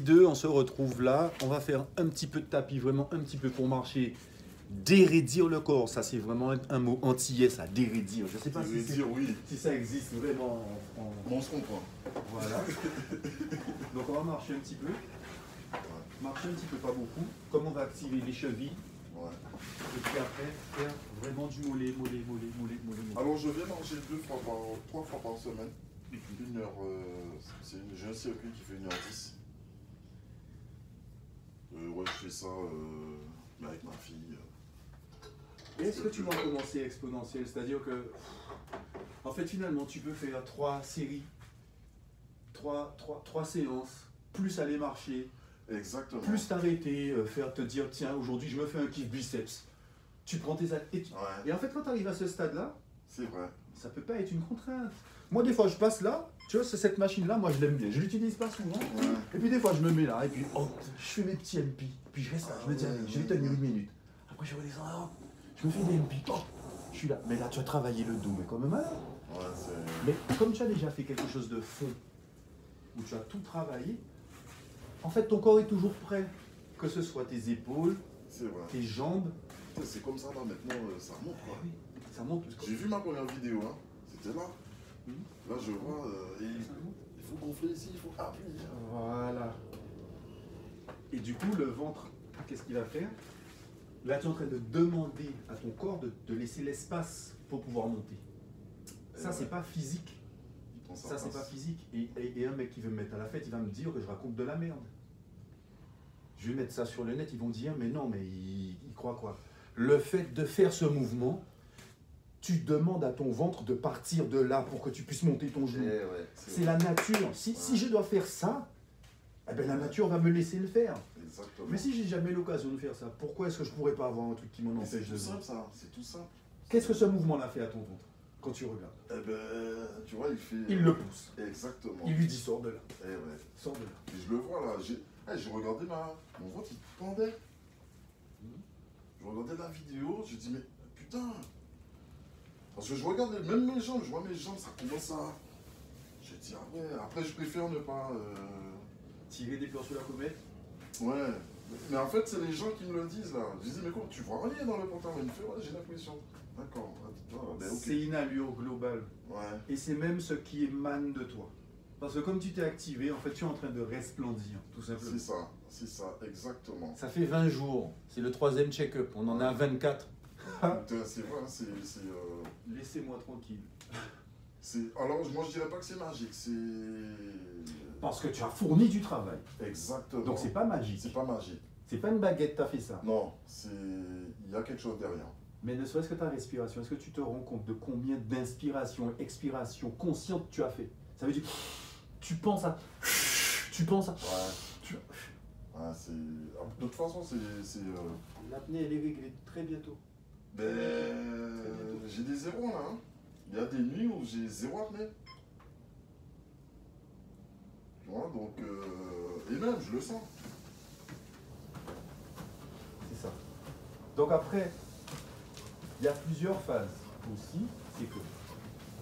Deux, on se retrouve là, on va faire un petit peu de tapis, vraiment un petit peu pour marcher, déraidir le corps, ça c'est vraiment un mot antillais, ça, déraidir. Je sais pas oui. si ça existe vraiment en... On se comprend. Voilà. Donc on va marcher un petit peu, marcher un petit peu, pas beaucoup, comme on va activer les chevilles, et puis après faire vraiment du mollet. Alors je viens manger trois fois par semaine, une heure, j'ai un circuit qui fait 1h10. Ouais, je fais ça avec ma fille. Est-ce que tu vas commencer exponentiel? C'est-à-dire que, en fait, finalement, tu peux faire 3 séries, 3 séances, plus aller marcher, Exactement. plus t'arrêter, te dire, tiens, aujourd'hui, je me fais un kiff biceps. Tu prends tes... Et en fait, quand tu arrives à ce stade-là, c'est vrai. Ça peut pas être une contrainte. Moi, des fois, je passe là, tu vois, cette machine-là, moi, je l'aime bien. Je l'utilise pas souvent. Et puis, des fois, je me mets là, et puis, oh, je fais mes petits MP. Puis, je reste là, je me dis, allez, je vais tenir 1 minute. Après, je redescends, je me fais des MP. Oh, je suis là. Mais là, tu as travaillé le dos, mais comme malade. Mais comme tu as déjà fait quelque chose de fond, où tu as tout travaillé, en fait, ton corps est toujours prêt. Que ce soit tes épaules, tes jambes. C'est comme ça, là, maintenant, ça monte, quoi. Oui, ça monte. J'ai vu ma première vidéo, hein. C'était là. Là, je vois, il faut gonfler ici, il faut appuyer. Voilà. Et du coup, le ventre, qu'est-ce qu'il va faire? Là, tu es en train de demander à ton corps de laisser l'espace pour pouvoir monter. Ça, c'est pas physique. Ça, c'est pas physique. Et un mec qui veut me mettre à la fête, il va me dire que je raconte de la merde. Je vais mettre ça sur le net, ils vont dire, mais non, mais il croit quoi? Le fait de faire ce mouvement, tu demandes à ton ventre de partir de là pour que tu puisses monter ton genou. C'est la nature. Si je dois faire ça, eh ben la nature va me laisser le faire. Exactement. Mais si j'ai jamais l'occasion de faire ça, pourquoi est-ce que je pourrais pas avoir un truc qui m'en empêche de faire ça? C'est tout simple. Qu'est-ce que ce mouvement-là fait à ton ventre quand tu regardes? Eh ben, tu vois, il fait... Il le pousse. Exactement. Il lui dit, sors de là. Eh ouais. Sors de là. Et je le vois là. J'ai regardé mon ventre, il pendait. Je regardais la vidéo, je dis, mais putain. Parce que je regarde même mes jambes, je vois mes jambes, ça commence à... Je dis, ah ouais, après je préfère ne pas... Tirer des plans sur la comète. Ouais, mais en fait c'est les gens qui me le disent là. Je dis, mais quoi, tu vois rien dans le pantalon? Il me fait, ouais, j'ai l'impression. D'accord, ben, okay. C'est une allure globale. Ouais. Et c'est même ce qui émane de toi. Parce que comme tu t'es activé, en fait tu es en train de resplendir, tout simplement. C'est ça, exactement. Ça fait 20 jours, c'est le 3e check-up, on en a 24. C'est vrai, c'est... Laissez-moi tranquille. Alors, moi je dirais pas que c'est magique, c'est... Parce que tu as fourni du travail. Exactement. Donc c'est pas magique. C'est pas magique. C'est pas une baguette, t'as fait ça. Non, il y a quelque chose derrière. Mais ne serait-ce que ta respiration, est-ce que tu te rends compte de combien d'inspiration et expiration consciente tu as fait? Ça veut dire, tu penses à... Ouais. Ouais, c'est... De toute façon, c'est... L'apnée, elle est réglée très bientôt. Ben... J'ai des zéros là, hein. Il y a des nuits où j'ai 0 apnée. Tu vois, donc... Et même, je le sens. C'est ça. Donc après, il y a plusieurs phases aussi. C'est que,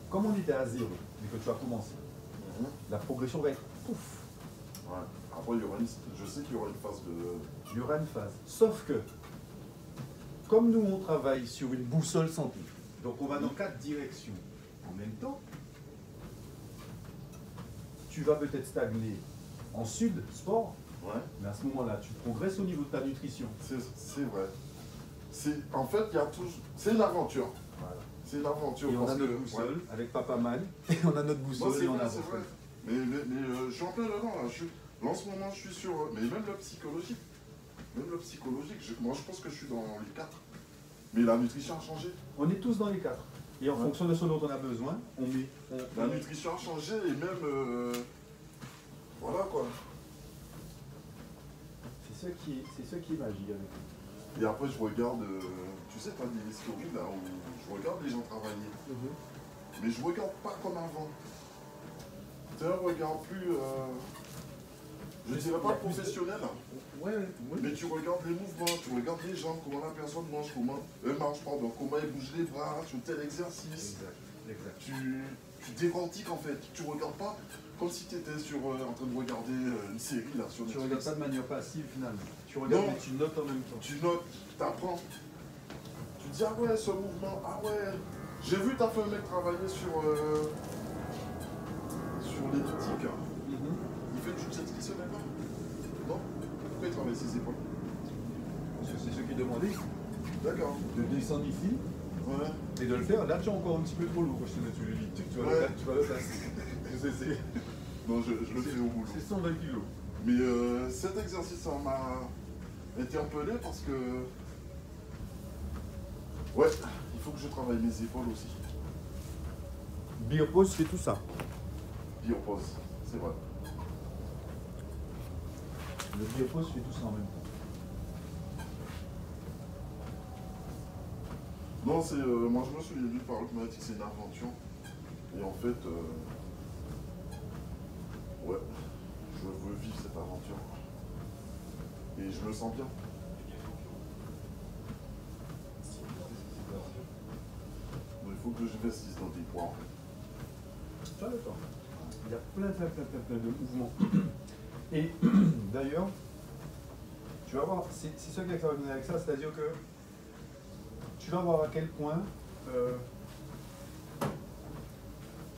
comme on était à 0, mais que tu as commencé, la progression va être pouf. Ouais. Après, je sais qu'il y aura une phase de... Il y aura une phase. Sauf que, comme nous, on travaille sur une boussole santé, donc on va dans 4 directions en même temps, tu vas peut-être stagner en sud, sport, mais à ce moment-là, tu progresses au niveau de ta nutrition. C'est vrai. En fait, il y a toujours... C'est une aventure. Voilà. C'est une aventure. Et on a notre boussole avec Papa Man, et on a notre boussole et on avance. Mais je suis en plein dedans là. Là, en ce moment, je suis sur... Mais même le psychologique. Moi, je pense que je suis dans les 4. Mais la nutrition a changé. On est tous dans les 4. Et en fonction de ce dont on a besoin, on met... La nutrition a changé et même... voilà quoi. C'est ce qui est magique avec nous. Et après, je regarde... tu sais, tu as des stories là où je regarde les gens travailler. Mais je regarde pas comme avant. C'est un regard plus... je dirais pas professionnel. Ouais. Mais tu regardes les mouvements, tu regardes les jambes, comment la personne marche, comment elle bouge les bras sur tel exercice. Exact. tu décortiques en fait. Tu regardes pas comme si tu étais en train de regarder une série là sur Tu Netflix. regardes ça de manière passive finalement. Tu regardes Non. et tu notes en même temps. Tu notes, tu apprends. Tu dis, ah ouais, ce mouvement, ah ouais. J'ai vu, tu as fait un mec travailler sur l'elliptique. Il fait du jet ski ce mec-là. Non? Pourquoi il travaille ses épaules? Parce que c'est ce qui est demandé. D'accord. De descendre ici Ouais. et de le faire. Là, tu es encore un petit peu trop lourd quand je te mets sur le lit. Tu vas Ouais. tu vas le placer. Non, je le fais au boulot. C'est 120 kilos. Mais cet exercice, ça m'a interpellé parce que. Ouais, il faut que je travaille mes épaules aussi. Biopose fait tout ça. Biopose, c'est vrai. Le biopose fait tout ça en même temps. Non, c'est. Moi, je me souviens d'une parole qui m'a dit que c'est une aventure. Et en fait. Ouais, je veux vivre cette aventure. Et je me sens bien. Donc, il faut que j'investisse dans des poids en fait. Tu as le temps. Il y a plein de mouvements. Et d'ailleurs, tu vas voir, c'est ça qui est extraordinaire avec ça, c'est-à-dire que tu vas voir à quel point,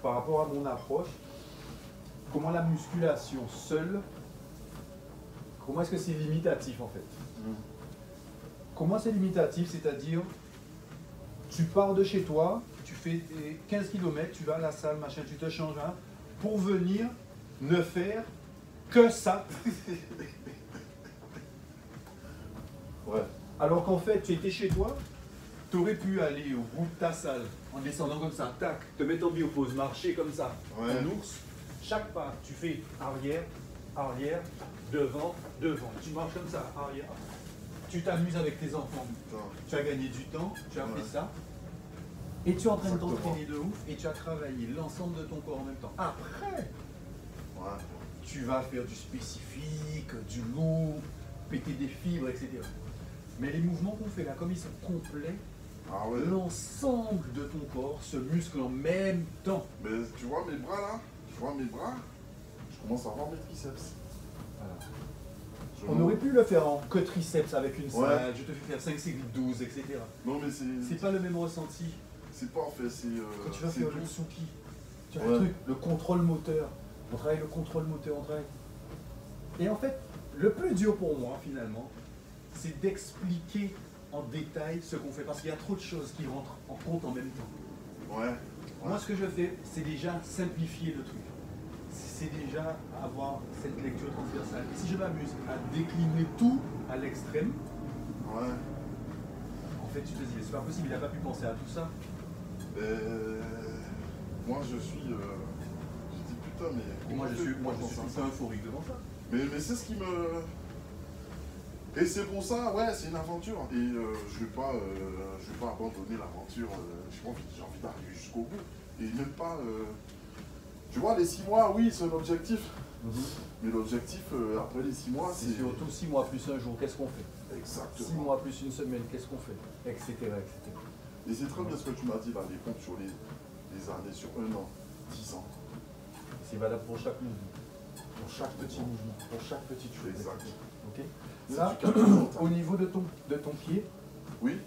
par rapport à mon approche, comment la musculation seule, comment est-ce que c'est limitatif en fait? Comment c'est limitatif? C'est-à-dire, tu pars de chez toi, tu fais tes 15 km, tu vas à la salle, machin, tu te changes, hein, pour venir ne faire que ça. Ouais. Alors qu'en fait, tu étais chez toi, tu aurais pu aller au bout de ta salle en descendant comme ça, tac, te mettre en biopose, marcher comme ça, Ouais. en ours. Chaque pas, tu fais arrière, arrière, devant, devant. Tu marches comme ça, arrière. Tu t'amuses avec tes enfants. Putain. Tu as gagné du temps, tu as Ouais. fait ça. Et tu es en train de Exactement. t'entraîner de ouf et tu as travaillé l'ensemble de ton corps en même temps. Après, Ouais. tu vas faire du spécifique, du lourd, péter des fibres, etc. Mais les mouvements qu'on fait là, comme ils sont complets, Ah ouais. l'ensemble de ton corps se muscle en même temps. Mais tu vois mes bras là? Tu vois mes bras? Je commence à voir mes triceps. Voilà. Je On vois- aurait pu le faire en que triceps avec une Ouais. salle, je te fais faire 5 séries de 12, etc. Non mais c'est C'est pas le même ressenti. pas en fait, c'est. Quand tu vas c'est faire doux. le souki, tu as Ouais. le truc, le contrôle moteur. On travaille le contrôle moteur, on travaille. Et en fait, le plus dur pour moi, finalement, c'est d'expliquer en détail ce qu'on fait. Parce qu'il y a trop de choses qui rentrent en compte en même temps. Ouais. Moi, ce que je fais, c'est déjà simplifier le truc. C'est déjà avoir cette lecture transversale. Et si je m'amuse à décliner tout à l'extrême, Ouais. en fait, tu te dis, c'est pas possible, il n'a pas pu penser à tout ça. Moi je suis. Je dis putain mais. Et moi, je suis tout ça. le temps euphorique devant ça. Mais c'est ce qui me. Et c'est pour ça, ouais, c'est une aventure. Et je vais pas abandonner l'aventure. J'ai envie d'arriver jusqu'au bout. Et même pas. Tu vois, les 6 mois, oui, c'est un objectif. Mais l'objectif, après les 6 mois, C'est surtout 6 mois plus un jour, qu'est-ce qu'on fait? 6 Exactement. mois plus une semaine, qu'est-ce qu'on fait? Etc. etc. Et c'est très bien ce que tu m'as dit là, les comptes sur les années, sur 1 an, 10 ans. C'est valable pour chaque mouvement, pour chaque petit mouvement, pour chaque petite chose. Exact. Ok. C'est Là, du calcul mental. au niveau de ton pied, Oui,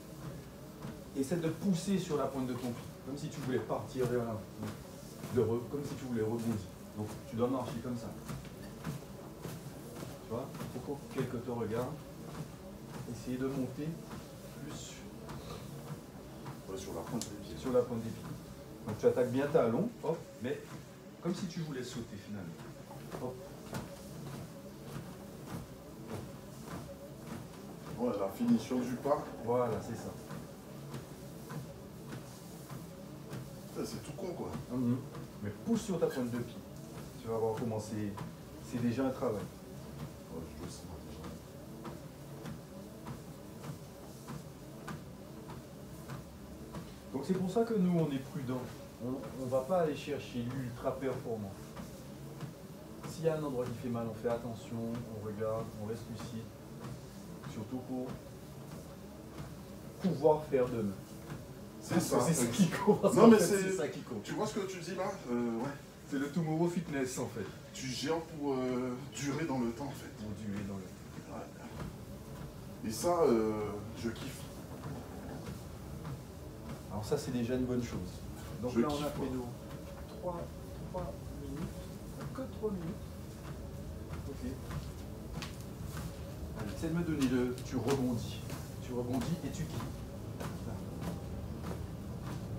essaie de pousser sur la pointe de ton pied, comme si tu voulais partir vers l'avant, comme si tu voulais rebondir. Donc tu dois marcher comme ça. Tu vois, il faut que quelqu'un te regarde. Essayer de monter plus ouais, sur la pointe des pieds. sur la pointe des pieds. Donc tu attaques bien talon, hop, mais comme si tu voulais sauter finalement. Hop. Ouais, la finition du pas, Voilà, c'est ça. c'est tout con quoi. Mais pousse sur ta pointe de pied. Tu vas voir comment c'est déjà un travail. Ouais, je le sens déjà. Donc c'est pour ça que nous on est prudents. On ne va pas aller chercher l'ultra performant. S'il y a un endroit qui fait mal, on fait attention, on regarde, on reste lucide. Surtout pour pouvoir faire demain. C'est ça. C'est ça qui compte. Non, mais c'est ça qui compte. Tu vois ce que tu dis là? Ouais. C'est le tomorrow fitness en fait. Tu gères pour durer dans le temps en fait. Pour durer dans le... Et ça, je kiffe. Alors ça c'est déjà une bonne chose. Donc Je là on a kiffe, fait quoi. nos 3 minutes. Que 3 minutes. Ok. Allez, essaie de me donner le... Tu rebondis. Tu rebondis et tu kiffes.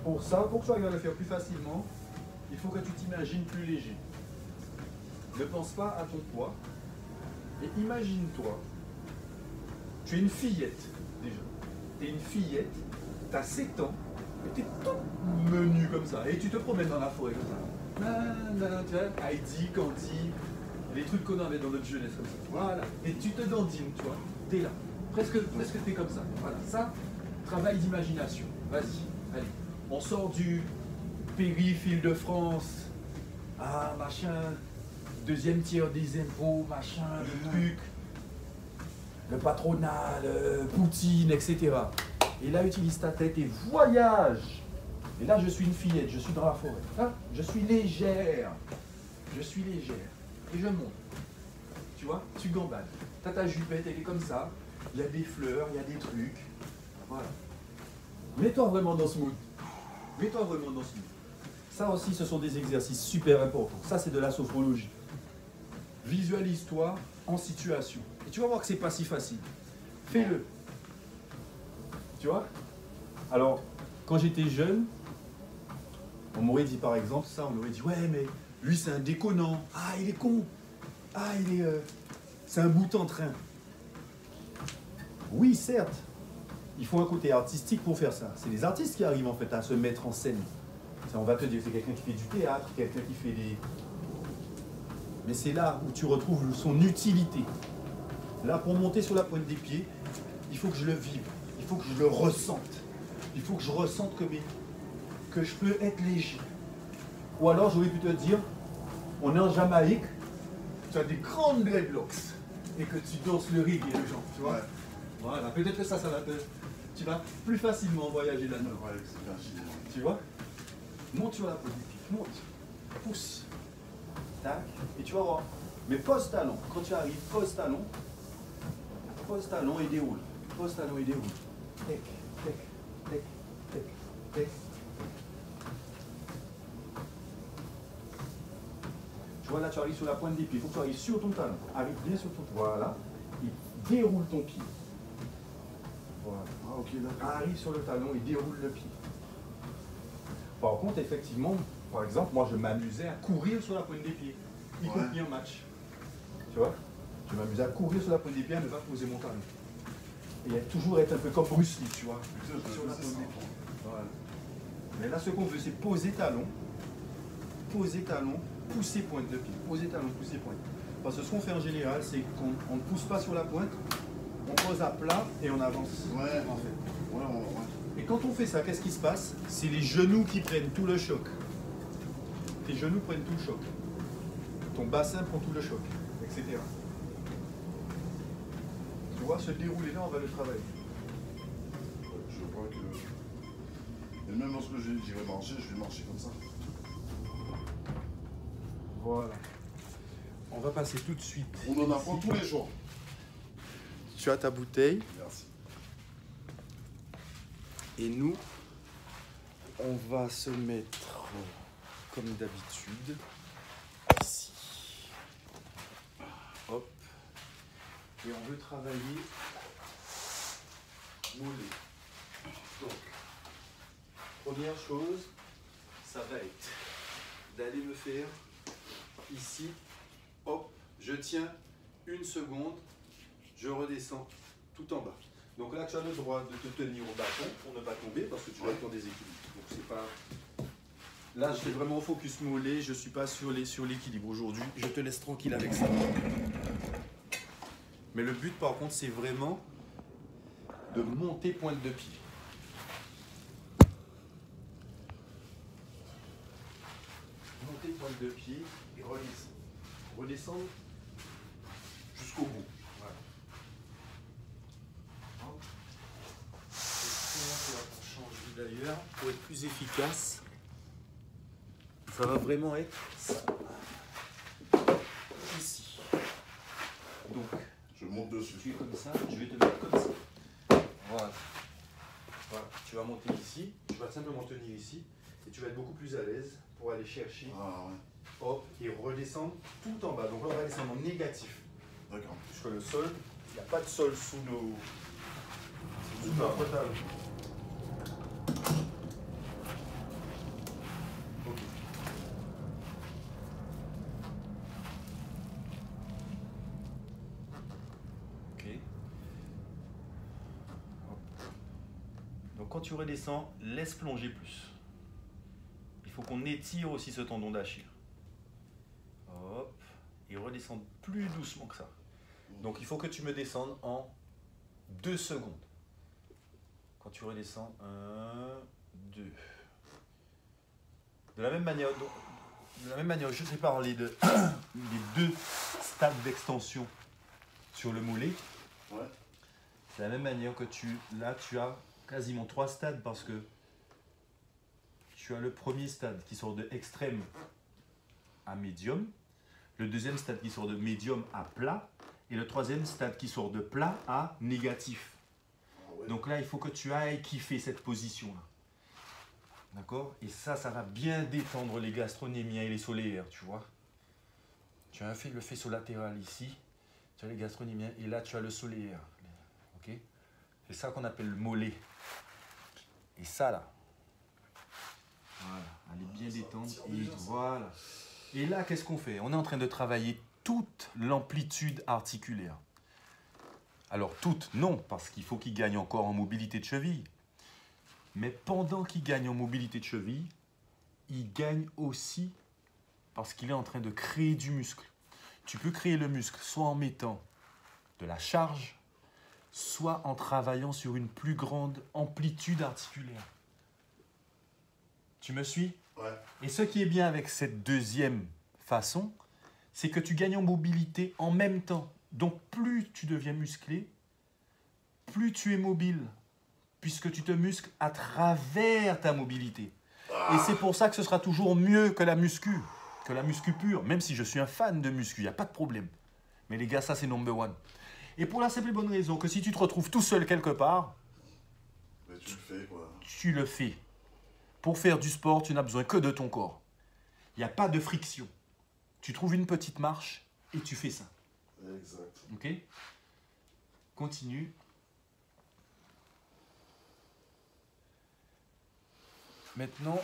Pour ça, pour que tu arrives à le faire plus facilement, il faut que tu t'imagines plus léger. Ne pense pas à ton poids. Et imagine-toi, tu es une fillette déjà. Tu es une fillette, tu as 7 ans, et tu es toute menue comme ça. Et tu te promènes dans la forêt comme ça. Nanana, tu vois, Heidi, Candy, les trucs qu'on avait dans notre jeunesse comme ça. Voilà. Et tu te dandines, tu vois. Tu es là. Presque tu es comme ça. Voilà. Ça, travail d'imagination. Vas-y, allez. On sort du périph' Île-de-France. Ah, machin. Deuxième tiers des impôts, machin, le truc. Le patronat, Poutine, etc. Et là, utilise ta tête et voyage. Et là, je suis une fillette, je suis dans la forêt. Hein? Je suis légère. Je suis légère. Et je monte. Tu vois, tu gambades. T'as ta jupette, elle est comme ça. Il y a des fleurs, il y a des trucs. Voilà. Mets-toi vraiment dans ce mood. Mets-toi vraiment dans ce mood. Ça aussi, ce sont des exercices super importants. Ça, c'est de la sophrologie. Visualise-toi en situation. Et tu vas voir que c'est pas si facile. Fais-le. Tu vois? Alors, quand j'étais jeune, on m'aurait dit par exemple ça, on m'aurait dit ouais mais lui c'est un déconnant. Ah il est con. Ah il est... c'est un bout en train. Oui certes, il faut un côté artistique pour faire ça. C'est les artistes qui arrivent en fait à se mettre en scène. On va te dire que c'est quelqu'un qui fait du théâtre, quelqu'un qui fait des... Mais c'est là où tu retrouves son utilité. Là, pour monter sur la pointe des pieds, il faut que je le vive. Il faut que je le ressente. Il faut que je ressente que je peux être léger. Ou alors, j'aurais pu te dire, on est en Jamaïque, tu as des grandes dreadlocks et que tu danses le reggae, les gens, tu vois. Ouais. Voilà, peut-être que ça va te... Tu vas plus facilement voyager là-dedans. Ouais, c'est bien chiant. Tu vois? Monte sur la pointe des pieds, monte, pousse, tac, et tu vas voir. Mais pose talon, quand tu arrives, pose talon et déroule. Pose talon et déroule. Tec, tec, tec, tec, tec. Tu vois là, tu arrives sur la pointe des pieds, il faut que tu arrives sur ton talon. Arrive bien sur ton talon. Voilà. Et déroule ton pied. Voilà. Ah, ok, d'accord. Arrive sur le talon et déroule le pied. Par contre, effectivement, par exemple, moi je m'amusais à courir sur la pointe des pieds, y compris en match. Tu vois? Je m'amusais à courir sur la pointe des pieds, à ne pas poser mon talon. Et à toujours être un peu comme Bruce Lee, tu vois, sur la pointe des pieds. Voilà. Mais là, ce qu'on veut, c'est poser talon, pousser pointe de pied. Poser talon, pousser pointe. Parce que ce qu'on fait en général, c'est qu'on ne pousse pas sur la pointe, on pose à plat et on avance. Ouais, En fait. ouais. Et quand on fait ça, qu'est-ce qui se passe? C'est les genoux qui prennent tout le choc. Tes genoux prennent tout le choc. Ton bassin prend tout le choc, etc. Tu vois, ce déroulé-là, on va le travailler. Je vois que... Et même lorsque j'irai marcher, je vais marcher comme ça. Voilà. On va passer tout de suite. On en apprend tous les jours. Tu as ta bouteille. Merci. Et nous, on va se mettre, comme d'habitude, ici. Hop. Et on veut travailler mollet. Donc, première chose, ça va être d'aller me faire ici. Hop, je tiens 1 seconde, je redescends tout en bas. Donc là, tu as le droit de te tenir au bâton pour ne pas tomber parce que tu as ton déséquilibre. Donc c'est pas... Là, je fais vraiment focus mollet, je ne suis pas sur l'équilibre aujourd'hui. Je te laisse tranquille avec ça. Mais le but, par contre, c'est vraiment de monter pointe de pied. Monter pointe de pied et redescendre. Redescendre jusqu'au bout. Voilà. Hop. Et comment tu vas changer d'ailleurs, pour être plus efficace, ça va vraiment être ça. Ici. Donc, Je monte dessus. tu es comme ça, je vais te mettre comme ça. Voilà. Voilà. Tu vas monter ici, tu vas simplement tenir ici, et tu vas être beaucoup plus à l'aise pour aller chercher, hop, et redescendre tout en bas. Donc là, on va descendre en négatif. D'accord. Puisque le sol, il n'y a pas de sol sous nos... Sous notre total. Ok. Ok. Hop. Donc quand tu redescends, laisse plonger plus. Il faut qu'on étire aussi ce tendon d'Achille. Hop. Et redescendre plus doucement que ça. Donc il faut que tu me descendes en 2 secondes. Quand tu redescends, 1, 2. De la même manière, je t'ai parlé des 2 stades d'extension sur le mollet. Ouais. C'est la même manière que là tu as quasiment 3 stades parce que tu as le premier stade qui sort de extrême à médium, le deuxième stade qui sort de médium à plat et le troisième stade qui sort de plat à négatif. Ouais. Donc là, il faut que tu ailles kiffer cette position-là. D'accord? Et ça va bien détendre les gastronémiens et les solaires, tu vois. Tu as le faisceau latéral ici, tu as les gastronémiens et là, tu as le solaire. Ok? C'est ça qu'on appelle le mollet. Et ça, là. Voilà, allez bien détendre. Et voilà. Et là, qu'est-ce qu'on fait? On est en train de travailler toute l'amplitude articulaire. Alors toute, non, parce qu'il faut qu'il gagne encore en mobilité de cheville. Mais pendant qu'il gagne en mobilité de cheville, il gagne aussi parce qu'il est en train de créer du muscle. Tu peux créer le muscle soit en mettant de la charge, soit en travaillant sur une plus grande amplitude articulaire. Tu me suis? Ouais. Et ce qui est bien avec cette deuxième façon, c'est que tu gagnes en mobilité en même temps. Donc plus tu deviens musclé, plus tu es mobile, puisque tu te muscles à travers ta mobilité. Et c'est pour ça que ce sera toujours mieux que la muscu pure, même si je suis un fan de muscu, il n'y a pas de problème. Mais les gars, ça c'est number one. Et pour la simple et bonne raison que si tu te retrouves tout seul quelque part, mais tu le fais quoi. Tu le fais. Pour faire du sport, tu n'as besoin que de ton corps. Il n'y a pas de friction. Tu trouves une petite marche et tu fais ça. Exact. Ok? Continue. Maintenant,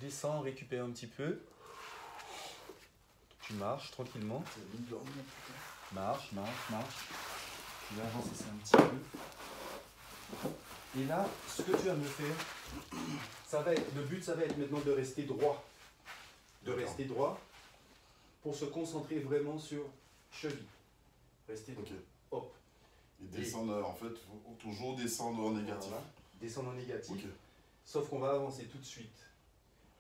descends, récupère un petit peu. Tu marches tranquillement. C'est mis dormir, putain. Marche. Tu vas avancer ça un petit peu. Et là, ce que tu vas me faire, le but, ça va être maintenant de rester droit. Rester droit pour se concentrer vraiment sur cheville. Rester droit. Ok. Hop. Et descendre, en fait, faut toujours descendre en négatif. Voilà. Descendre en négatif. Ok. Sauf qu'on va avancer tout de suite.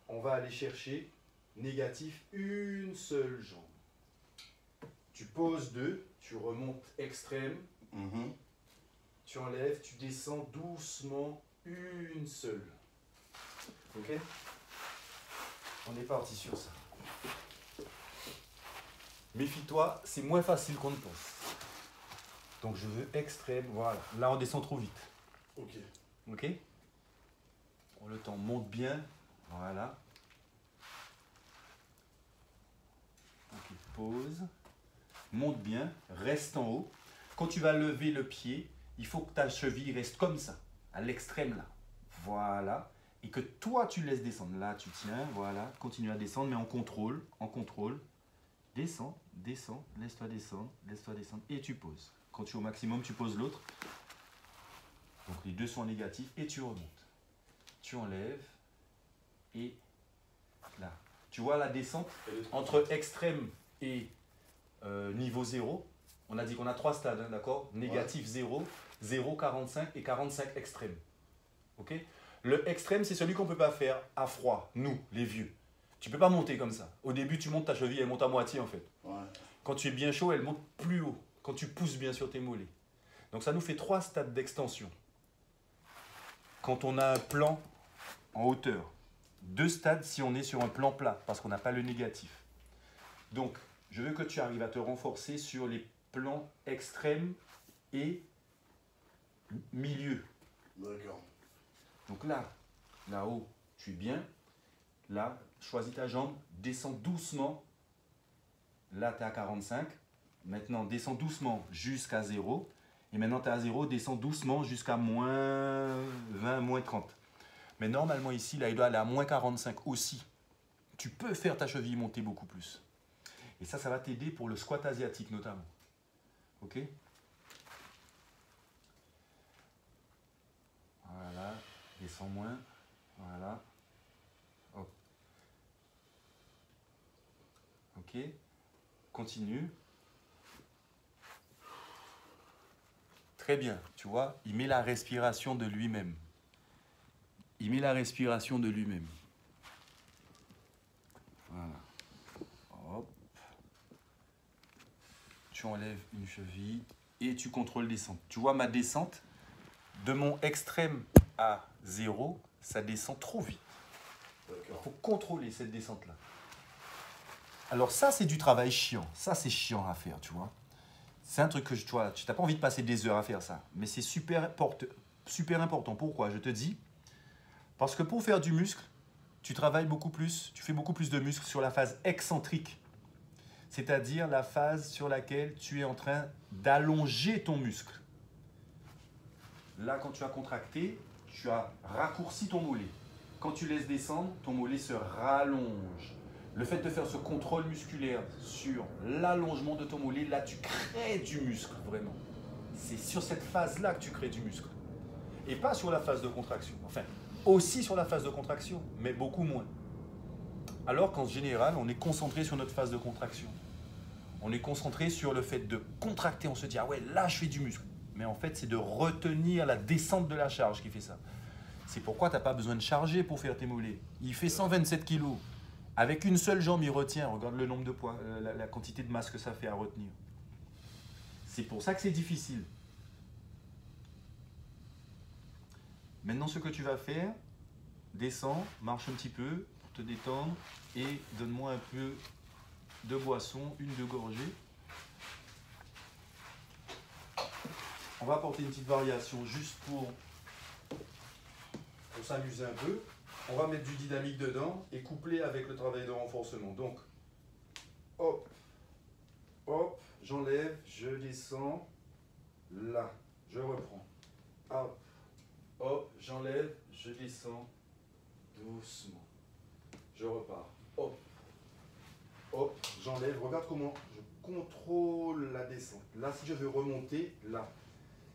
On va aller chercher négatif une seule jambe. Tu poses 2, tu remontes extrême, Mhm. tu enlèves, tu descends doucement une seule. Ok? On est parti sur ça. Méfie-toi, c'est moins facile qu'on ne pense. Donc je veux extrême, voilà. Là on descend trop vite. Ok. Ok? Le temps monte bien. Voilà. Ok, pause. Monte bien, reste en haut. Quand tu vas lever le pied, il faut que ta cheville reste comme ça, à l'extrême là. Voilà. Et que toi tu laisses descendre. Là tu tiens, voilà. Continue à descendre, mais en contrôle. Descends, laisse-toi descendre. Et tu poses. Quand tu es au maximum, tu poses l'autre. Donc les deux sont négatifs et tu remontes. Tu enlèves et là. Tu vois la descente entre extrême et niveau 0. On a dit qu'on a 3 stades, hein, d'accord? Négatif 0, 0, 45 et 45 extrême. Ok? Le extrême, c'est celui qu'on ne peut pas faire à froid, nous, les vieux. Tu ne peux pas monter comme ça. Au début, tu montes ta cheville, elle monte à moitié en fait. Ouais. Quand tu es bien chaud, elle monte plus haut. Quand tu pousses bien sur tes mollets. Donc ça nous fait 3 stades d'extension. quand on a un plan en hauteur. 2 stades si on est sur un plan plat, parce qu'on n'a pas le négatif. Donc, je veux que tu arrives à te renforcer sur les plans extrêmes et milieu. D'accord. Donc là-haut, tu es bien. Là, choisis ta jambe, descends doucement. Là, tu es à 45. Maintenant, descends doucement jusqu'à 0. Et maintenant, tu es à 0, descends doucement jusqu'à moins 20, moins 30. Mais normalement, ici, là, il doit aller à moins 45 aussi. Tu peux faire ta cheville monter beaucoup plus. Et ça va t'aider pour le squat asiatique notamment. Ok? Voilà, descends moins. Voilà. Hop. Ok? Continue. Très bien, tu vois, il met la respiration de lui-même. Il met la respiration de lui-même. Voilà. Hop. Tu enlèves une cheville et tu contrôles descente. Tu vois ma descente, de mon extrême à 0, ça descend trop vite. Il faut contrôler cette descente-là. Alors ça, c'est du travail chiant. Ça, c'est chiant à faire, tu vois. C'est un truc que tu n'as pas envie de passer des heures à faire ça. Mais c'est super important. Pourquoi? Je te dis, parce que pour faire du muscle, tu travailles beaucoup plus, tu fais beaucoup plus de muscles sur la phase excentrique. C'est-à-dire la phase sur laquelle tu es en train d'allonger ton muscle. Là, quand tu as contracté, tu as raccourci ton mollet. Quand tu laisses descendre, ton mollet se rallonge. Le fait de faire ce contrôle musculaire sur l'allongement de ton mollet, là, tu crées du muscle, vraiment. C'est sur cette phase-là que tu crées du muscle. Et pas sur la phase de contraction. Enfin, aussi sur la phase de contraction, mais beaucoup moins. Alors qu'en général, on est concentré sur notre phase de contraction. On est concentré sur le fait de contracter. On se dit, ah ouais, là, je fais du muscle. Mais en fait, c'est de retenir la descente de la charge qui fait ça. C'est pourquoi tu n'as pas besoin de charger pour faire tes mollets. Il fait 127 kg. Avec une seule jambe, il retient. Regarde le nombre de poids, la quantité de masse que ça fait à retenir. C'est pour ça que c'est difficile. Maintenant, ce que tu vas faire, descends, marche un petit peu pour te détendre et donne-moi un peu de boisson, une de gorgée. On va apporter une petite variation juste pour s'amuser un peu. On va mettre du dynamique dedans et coupler avec le travail de renforcement. Donc, hop, hop, j'enlève, je descends, là, je reprends. Hop, hop, j'enlève, je descends, doucement. Je repars. Hop, hop, j'enlève. Regarde comment je contrôle la descente. Là, si je veux remonter, là.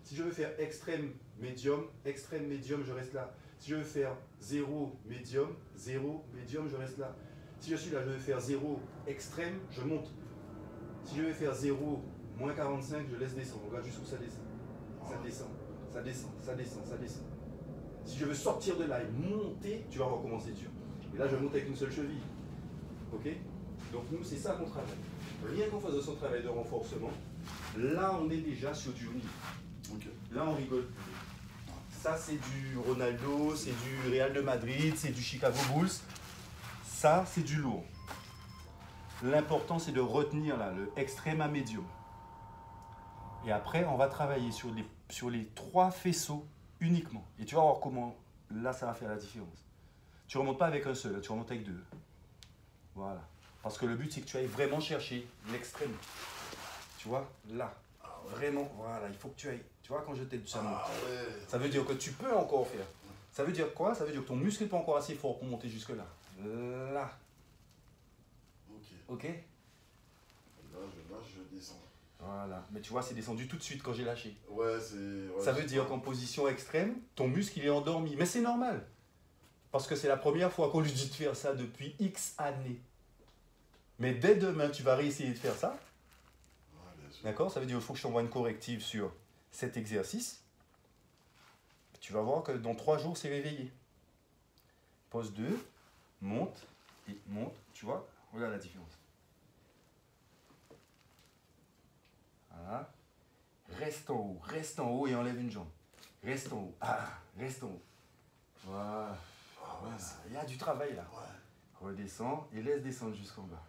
Si je veux faire extrême, médium, je reste là. Si je veux faire 0, médium, je reste là. Si je suis là, je veux faire 0, extrême, je monte. Si je veux faire 0, moins 45, je laisse descendre. Regarde jusqu'où ça descend. Ça descend, ça descend, ça descend, ça descend. Si je veux sortir de là et monter, tu vas recommencer dur. Et là, je monte avec une seule cheville. Ok? Donc nous, c'est ça qu'on travaille. Rien qu'en faisant son travail de renforcement, là, on est déjà sur du haut niveau. Okay. Là, on rigole plus. Ça, c'est du Ronaldo, c'est du Real de Madrid, c'est du Chicago Bulls. Ça, c'est du lourd. L'important, c'est de retenir là, le extrême à médium. Et après, on va travailler sur les 3 faisceaux uniquement. Et tu vas voir comment, là, ça va faire la différence. Tu ne remontes pas avec un seul, tu remontes avec 2. Voilà. Parce que le but, c'est que tu ailles vraiment chercher l'extrême. Tu vois, là. Vraiment, voilà, il faut que tu ailles. Tu vois, quand je t'aide, ça monte. Ouais. Ça veut dire que tu peux encore faire. Ça veut dire quoi? Ça veut dire que ton muscle n'est pas encore assez fort pour monter jusque-là. Là. Ok. Là, je descends. Voilà. Mais tu vois, c'est descendu tout de suite quand j'ai lâché. Ouais, c'est... Ouais, ça veut dire qu'en position extrême, ton muscle, il est endormi. Mais c'est normal. Parce que c'est la première fois qu'on lui dit de faire ça depuis X années. Mais dès demain, tu vas réessayer de faire ça. D'accord? Ça veut dire qu'il faut que je t'envoie une corrective sur cet exercice. Tu vas voir que dans 3 jours, c'est réveillé. Pose 2, monte et monte. Tu vois? Regarde la différence. Voilà. Reste en haut et enlève une jambe. Reste en haut. Ah, reste en haut. Voilà. Ah ouais, Il y a du travail là. ouais. Redescends et laisse descendre jusqu'en bas.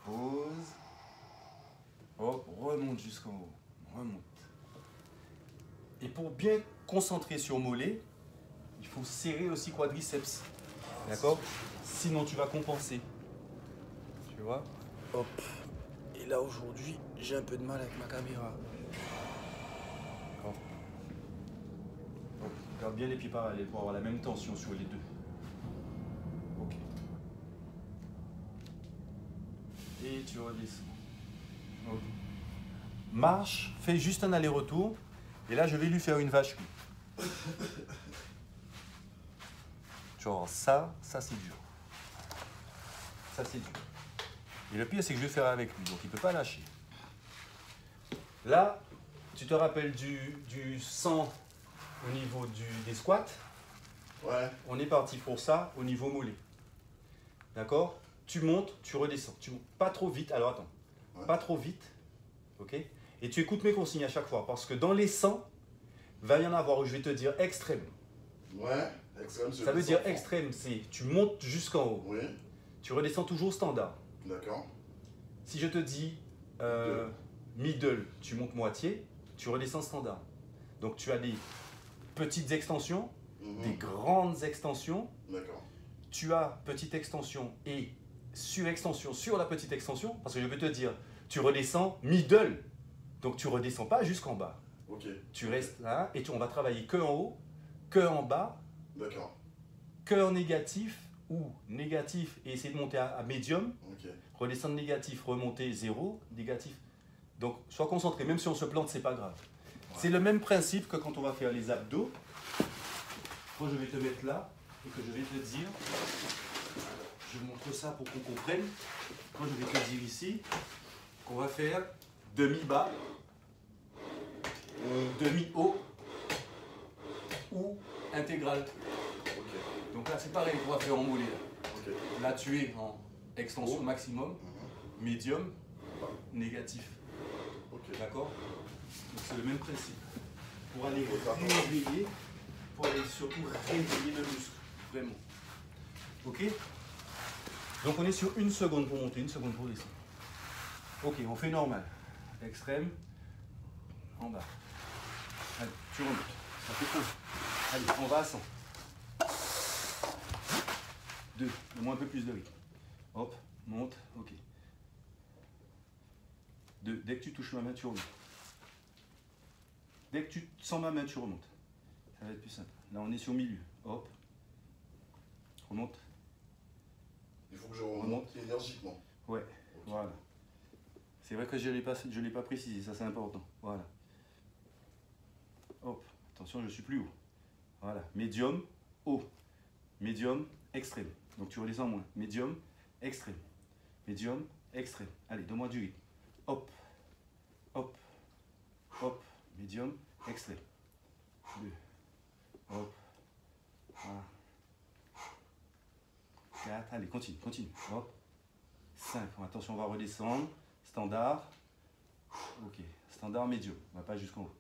Pose. Hop, remonte jusqu'en haut. Remonte. Et pour bien concentrer sur mollet, il faut serrer aussi quadriceps. D'accord? Sinon tu vas compenser. Tu vois? Hop. Et là aujourd'hui, j'ai un peu de mal avec ma caméra. D'accord. Hop. Garde bien les pieds parallèles pour avoir la même tension sur les deux. Ok. Et tu redescends. Ok. Marche, fais juste un aller-retour. Et là, je vais lui faire une vache qui. Genre ça c'est dur. Ça c'est dur. Et le pire, c'est que je vais faire avec lui, donc il ne peut pas lâcher. Là, tu te rappelles du 100 au niveau des squats. Ouais. On est parti pour ça au niveau mollet. D'accord? Tu montes, tu redescends. Tu montes pas trop vite. Alors attends, Ouais. pas trop vite. Ok? Et tu écoutes mes consignes à chaque fois, parce que dans les 100, va y en avoir où je vais te dire extrême. Ouais, extrême. Ça veut dire extrême, c'est tu montes jusqu'en haut. Oui, Tu redescends toujours standard. d'accord. Si je te dis middle, tu montes moitié, tu redescends standard. Donc tu as des petites extensions, des grandes extensions. D'accord. Tu as petite extension et surextension sur la petite extension. Parce que je vais te dire, tu redescends middle. Donc tu redescends pas jusqu'en bas. Ok. Tu restes là et on va travailler que en haut, que en bas, D'accord. que en négatif ou négatif et essayer de monter à médium. Ok. Redescendre négatif, remonter 0, négatif. Donc, sois concentré, même si on se plante, c'est pas grave. Ouais. C'est le même principe que quand on va faire les abdos. Moi, je vais te mettre là et que je vais te dire, je montre ça pour qu'on comprenne. Moi, je vais te dire ici qu'on va faire demi-bas, demi-haut ou intégral. Ok. Donc là, c'est pareil qu'on va faire en mollet. Ok. Là, tu es en extension maximum, médium, négatif. Ok. D'accord? Donc c'est le même principe. Pour aller réveiller, pour aller surtout réveiller le muscle. Vraiment. Ok? Donc on est sur 1 seconde pour monter, 1 seconde pour descendre. Ok, on fait normal. Extrême, en bas. Allez, tu remontes. Ça fait 1. Allez, on va à 100. 2, donne-moi un peu plus de rythme. Hop, monte, ok. 2, dès que tu touches ma main, tu remontes. Dès que tu sens ma main, tu remontes. Ça va être plus simple. Là, on est sur milieu. Hop. Remonte. Il faut que je remonte énergiquement. Ouais, okay. Voilà. C'est vrai que je ne l'ai pas précisé, ça c'est important. Voilà. Hop, attention, je suis plus haut. Voilà, médium, haut. Médium, extrême. Donc tu redescends moins. Médium, extrême. Médium, extrême. Allez, donne-moi du rythme. Hop, hop, hop. Médium, extrême. 2. Hop. Voilà. 4. Allez, continue, continue. Hop. 5. Attention, on va redescendre. Standard. Ok. Standard médium. On va pas jusqu'en haut.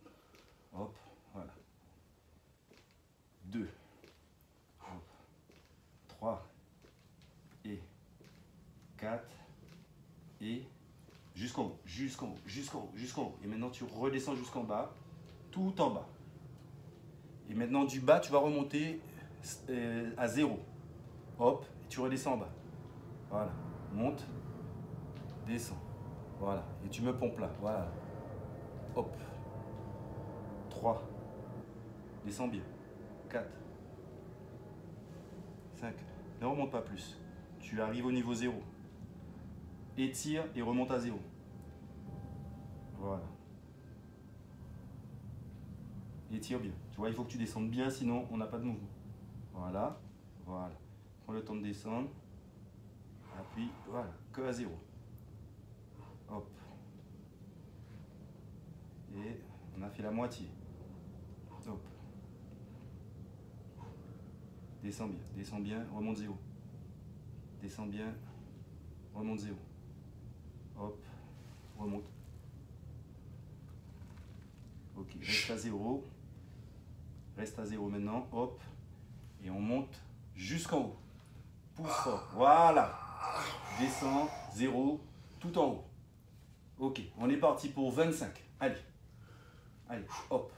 Hop. Voilà. 2. Hop. 3. Et 4. Et jusqu'en haut, jusqu'en haut, jusqu'en haut, jusqu'en haut. Et maintenant, tu redescends jusqu'en bas, tout en bas. Et maintenant, du bas, tu vas remonter à 0. Hop, et tu redescends en bas. Voilà, monte, descends. Voilà, et tu me pompes là. Voilà. Hop. 3. Descends bien. 4. 5. Ne remonte pas plus. Tu arrives au niveau 0. Étire et remonte à 0. Voilà. Étire bien. Tu vois, il faut que tu descendes bien, sinon on n'a pas de mouvement. Voilà. Voilà. Prends le temps de descendre. Appuie. Voilà. Que à 0. Hop. Et on a fait la moitié. Hop. Descends bien, remonte 0. Descends bien, remonte 0. Hop, remonte. Ok, reste à 0. Reste à 0 maintenant. Hop. Et on monte jusqu'en haut. Pousse fort. Voilà. Descends. 0. Tout en haut. Ok. On est parti pour 25. Allez. Allez. Hop.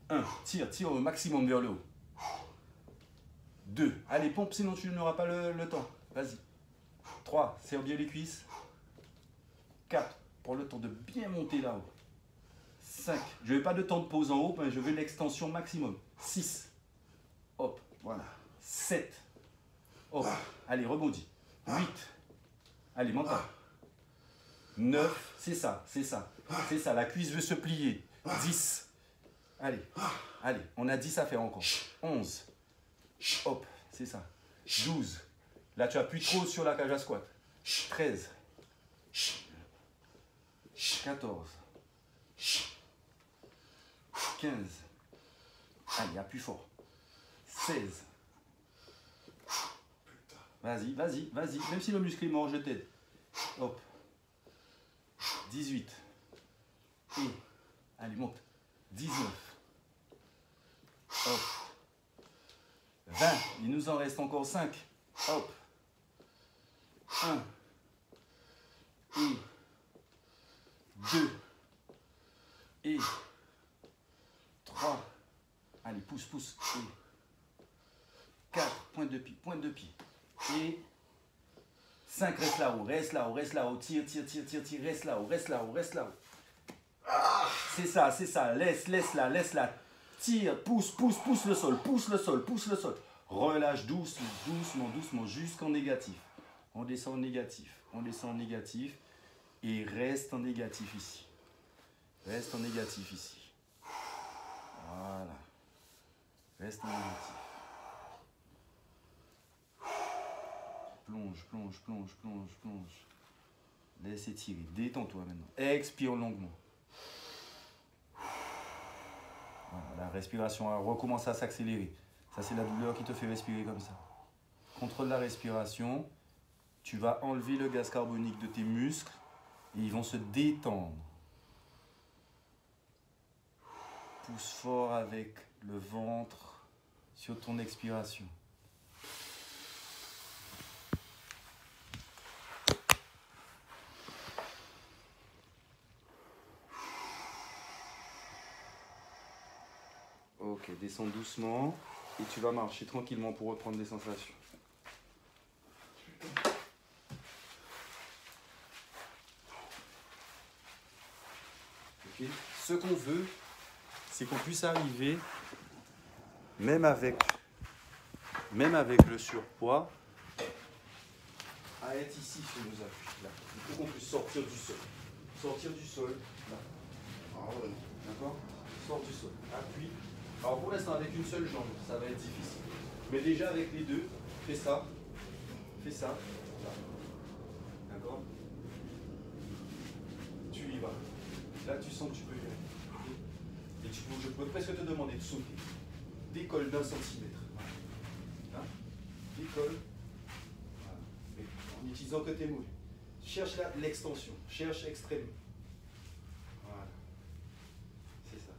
1. Tire au maximum vers le haut. 2. Allez, pompe, sinon tu n'auras pas le temps. Vas-y. 3. Serre bien les cuisses. 4. Prends le temps de bien monter là-haut. 5. Je n'ai pas de temps de pause en haut, mais je veux l'extension maximum. 6. Hop, voilà. 7. Hop, allez, rebondis. 8. Allez, monte. 9. C'est ça, c'est ça. C'est ça, la cuisse veut se plier. 10. Allez, allez, on a 10 à faire encore. 11. Hop, c'est ça. 12. Là, tu appuies trop sur la cage à squat. 13. 14. 15. Allez, appuie fort. 16. Vas-y, vas-y, vas-y. Même si le muscle est mort, je t'aide. Hop. 18. Et, allez, monte. 19. Hop. 20. Il nous en reste encore 5. Hop. 1. Et 2. Et 3. Allez, pousse, pousse. Et 4. Pointe de pied, pointe de pied. Et 5. Reste là-haut, reste là-haut, reste là-haut. Tire, tire, tire, tire, tire. Reste là-haut, reste là-haut, reste là-haut. C'est ça, c'est ça. Laisse là, laisse là. Tire, pousse, pousse, pousse le sol, pousse le sol, pousse le sol. Relâche doucement, doucement, doucement, jusqu'en négatif. On descend en négatif, on descend en négatif. Et reste en négatif ici. Reste en négatif ici. Voilà. Reste en négatif. Plonge, plonge, plonge, plonge, plonge. Laisse étirer. Détends-toi maintenant. Expire longuement. Voilà, la respiration recommence à s'accélérer. Ça, c'est la douleur qui te fait respirer comme ça. Contrôle la respiration. Tu vas enlever le gaz carbonique de tes muscles et ils vont se détendre. Pousse fort avec le ventre sur ton expiration. Ok, descends doucement et tu vas marcher tranquillement pour reprendre des sensations. Okay. Ce qu'on veut, c'est qu'on puisse arriver, même avec le surpoids, à être ici sur nos appuis. Là. Il faut qu'on puisse sortir du sol. Sortir du sol. Là. Ah ouais. D'accord? Sors du sol. Appuie. Alors pour l'instant, avec une seule jambe, ça va être difficile. Mais déjà avec les deux, fais ça. Fais ça. Là. D'accord? Tu y vas. Là, tu sens que tu peux y aller. Et je peux presque te demander de sauter. Décolle d'1 centimètre. Voilà. Décolle. Voilà. Et en utilisant que tes mollets. Cherche l'extension. Cherche extrêmement. Voilà. C'est ça.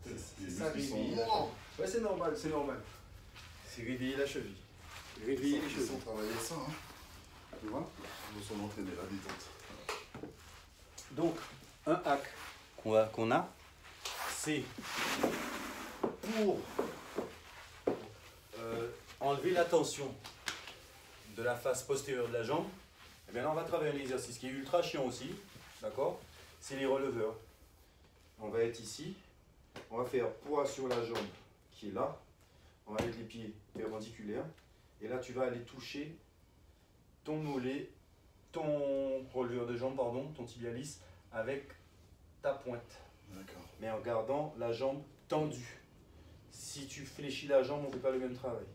Voilà. C'est ça, réveiller. Ouais, c'est normal, c'est normal. C'est réveiller la cheville. Réveiller les chevilles. Ils ont travaillé ça, hein. Tu vois? Ils nous sont entraînés la détente. Donc, un hack qu'on a, c'est pour enlever la tension de la face postérieure de la jambe. Eh bien là, on va travailler un exercice qui est ultra chiant aussi, d'accord? C'est les releveurs. On va être ici, on va faire poids sur la jambe qui est là, on va mettre les pieds perpendiculaires, et là tu vas aller toucher ton mollet, ton releveur de jambe, pardon, ton tibialis, avec ta pointe. D'accord. Mais en gardant la jambe tendue. Si tu fléchis la jambe, on ne fait pas le même travail.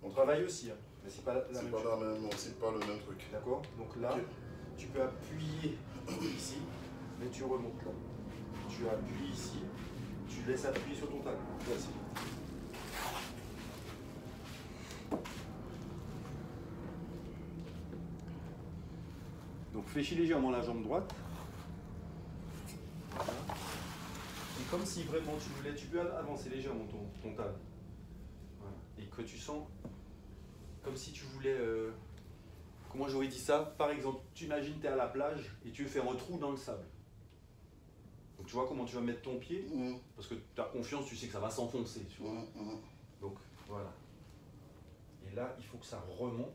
On travaille aussi, hein, mais c'est pas la même chose. C'est pas le même truc. D'accord? Donc là, Okay. tu peux appuyer ici, mais tu remontes là. Tu appuies ici, tu laisses appuyer sur ton talon. Vas-y. Donc fléchis légèrement la jambe droite. Voilà. comme si vraiment tu voulais, tu peux avancer légèrement ton talon. Voilà. Et que tu sens comme si tu voulais, comment j'aurais dit ça? Par exemple, tu imagines tu es à la plage et tu veux faire un trou dans le sable. Donc tu vois comment tu vas mettre ton pied, parce que tu as confiance, tu sais que ça va s'enfoncer. Tu vois. Donc voilà. Et là, il faut que ça remonte.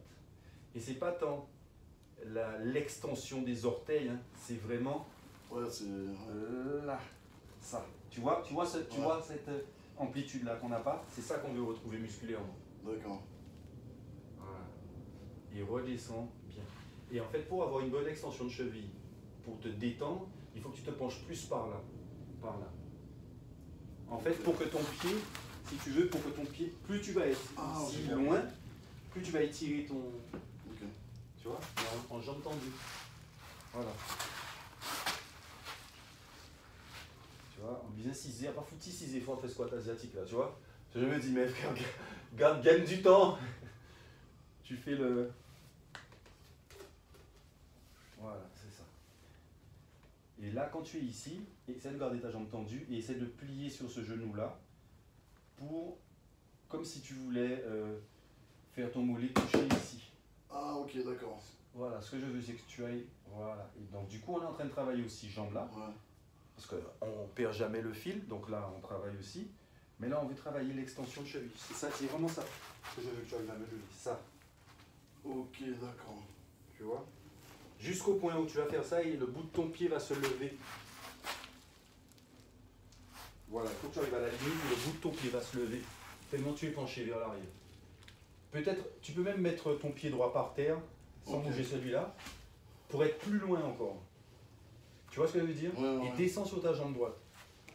Et c'est pas tant l'extension des orteils, hein, c'est vraiment là, ça. Tu vois cette amplitude là qu'on n'a pas, c'est ça qu'on veut retrouver musculairement. D'accord. Voilà. Et redescends bien. Et en fait, pour avoir une bonne extension de cheville, pour te détendre, il faut que tu te penches plus par là. Par là. En fait, pour que ton pied, si tu veux, pour que ton pied, plus tu vas être si loin, plus tu vas étirer ton. Tu vois, en jambe tendue. Voilà. Tu vois, en bien cisé, pas foutu cisé, il faut faire squat asiatique là, tu vois. Je me dis, mais frère, gagne du temps. Tu fais le. Voilà, c'est ça. Et là, quand tu es ici, essaie de garder ta jambe tendue et essaie de plier sur ce genou-là pour, comme si tu voulais faire ton mollet toucher ici. Ah, ok, d'accord. Voilà, ce que je veux, c'est que tu ailles. Voilà. Et donc, du coup, on est en train de travailler aussi jambes là. Ouais. Parce qu'on ne perd jamais le fil, donc là, on travaille aussi. Mais là, on veut travailler l'extension de cheville. C'est ça, c'est vraiment ça que je veux que tu arrives à me lever. Ça. Ok, d'accord. Tu vois? Jusqu'au point où tu vas faire ça et le bout de ton pied va se lever. Voilà, il faut que tu arrives à la limite où le bout de ton pied va se lever. Tellement tu es penché vers l'arrière. Peut-être, tu peux même mettre ton pied droit par terre, sans bouger celui-là, pour être plus loin encore. Tu vois ce que je veux dire? Et descends sur ta jambe droite.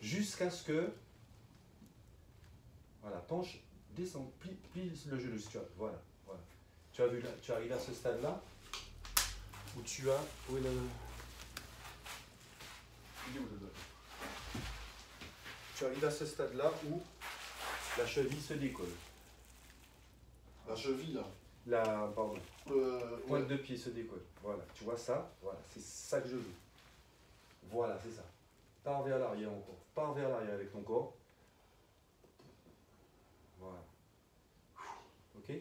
Jusqu'à ce que... Voilà, penche, descends, plie le genou si tu as. Voilà, voilà. Tu as vu là, tu arrives à ce stade-là, où tu as... Où est le... Il est où le doigt? Tu arrives à ce stade-là où la cheville se décolle. La cheville, là. Pardon. Pointe de pied se décolle. Voilà, tu vois ça? Voilà, c'est ça que je veux. Voilà, c'est ça. Pars vers l'arrière encore. Pars vers l'arrière avec ton corps. Voilà. Ok?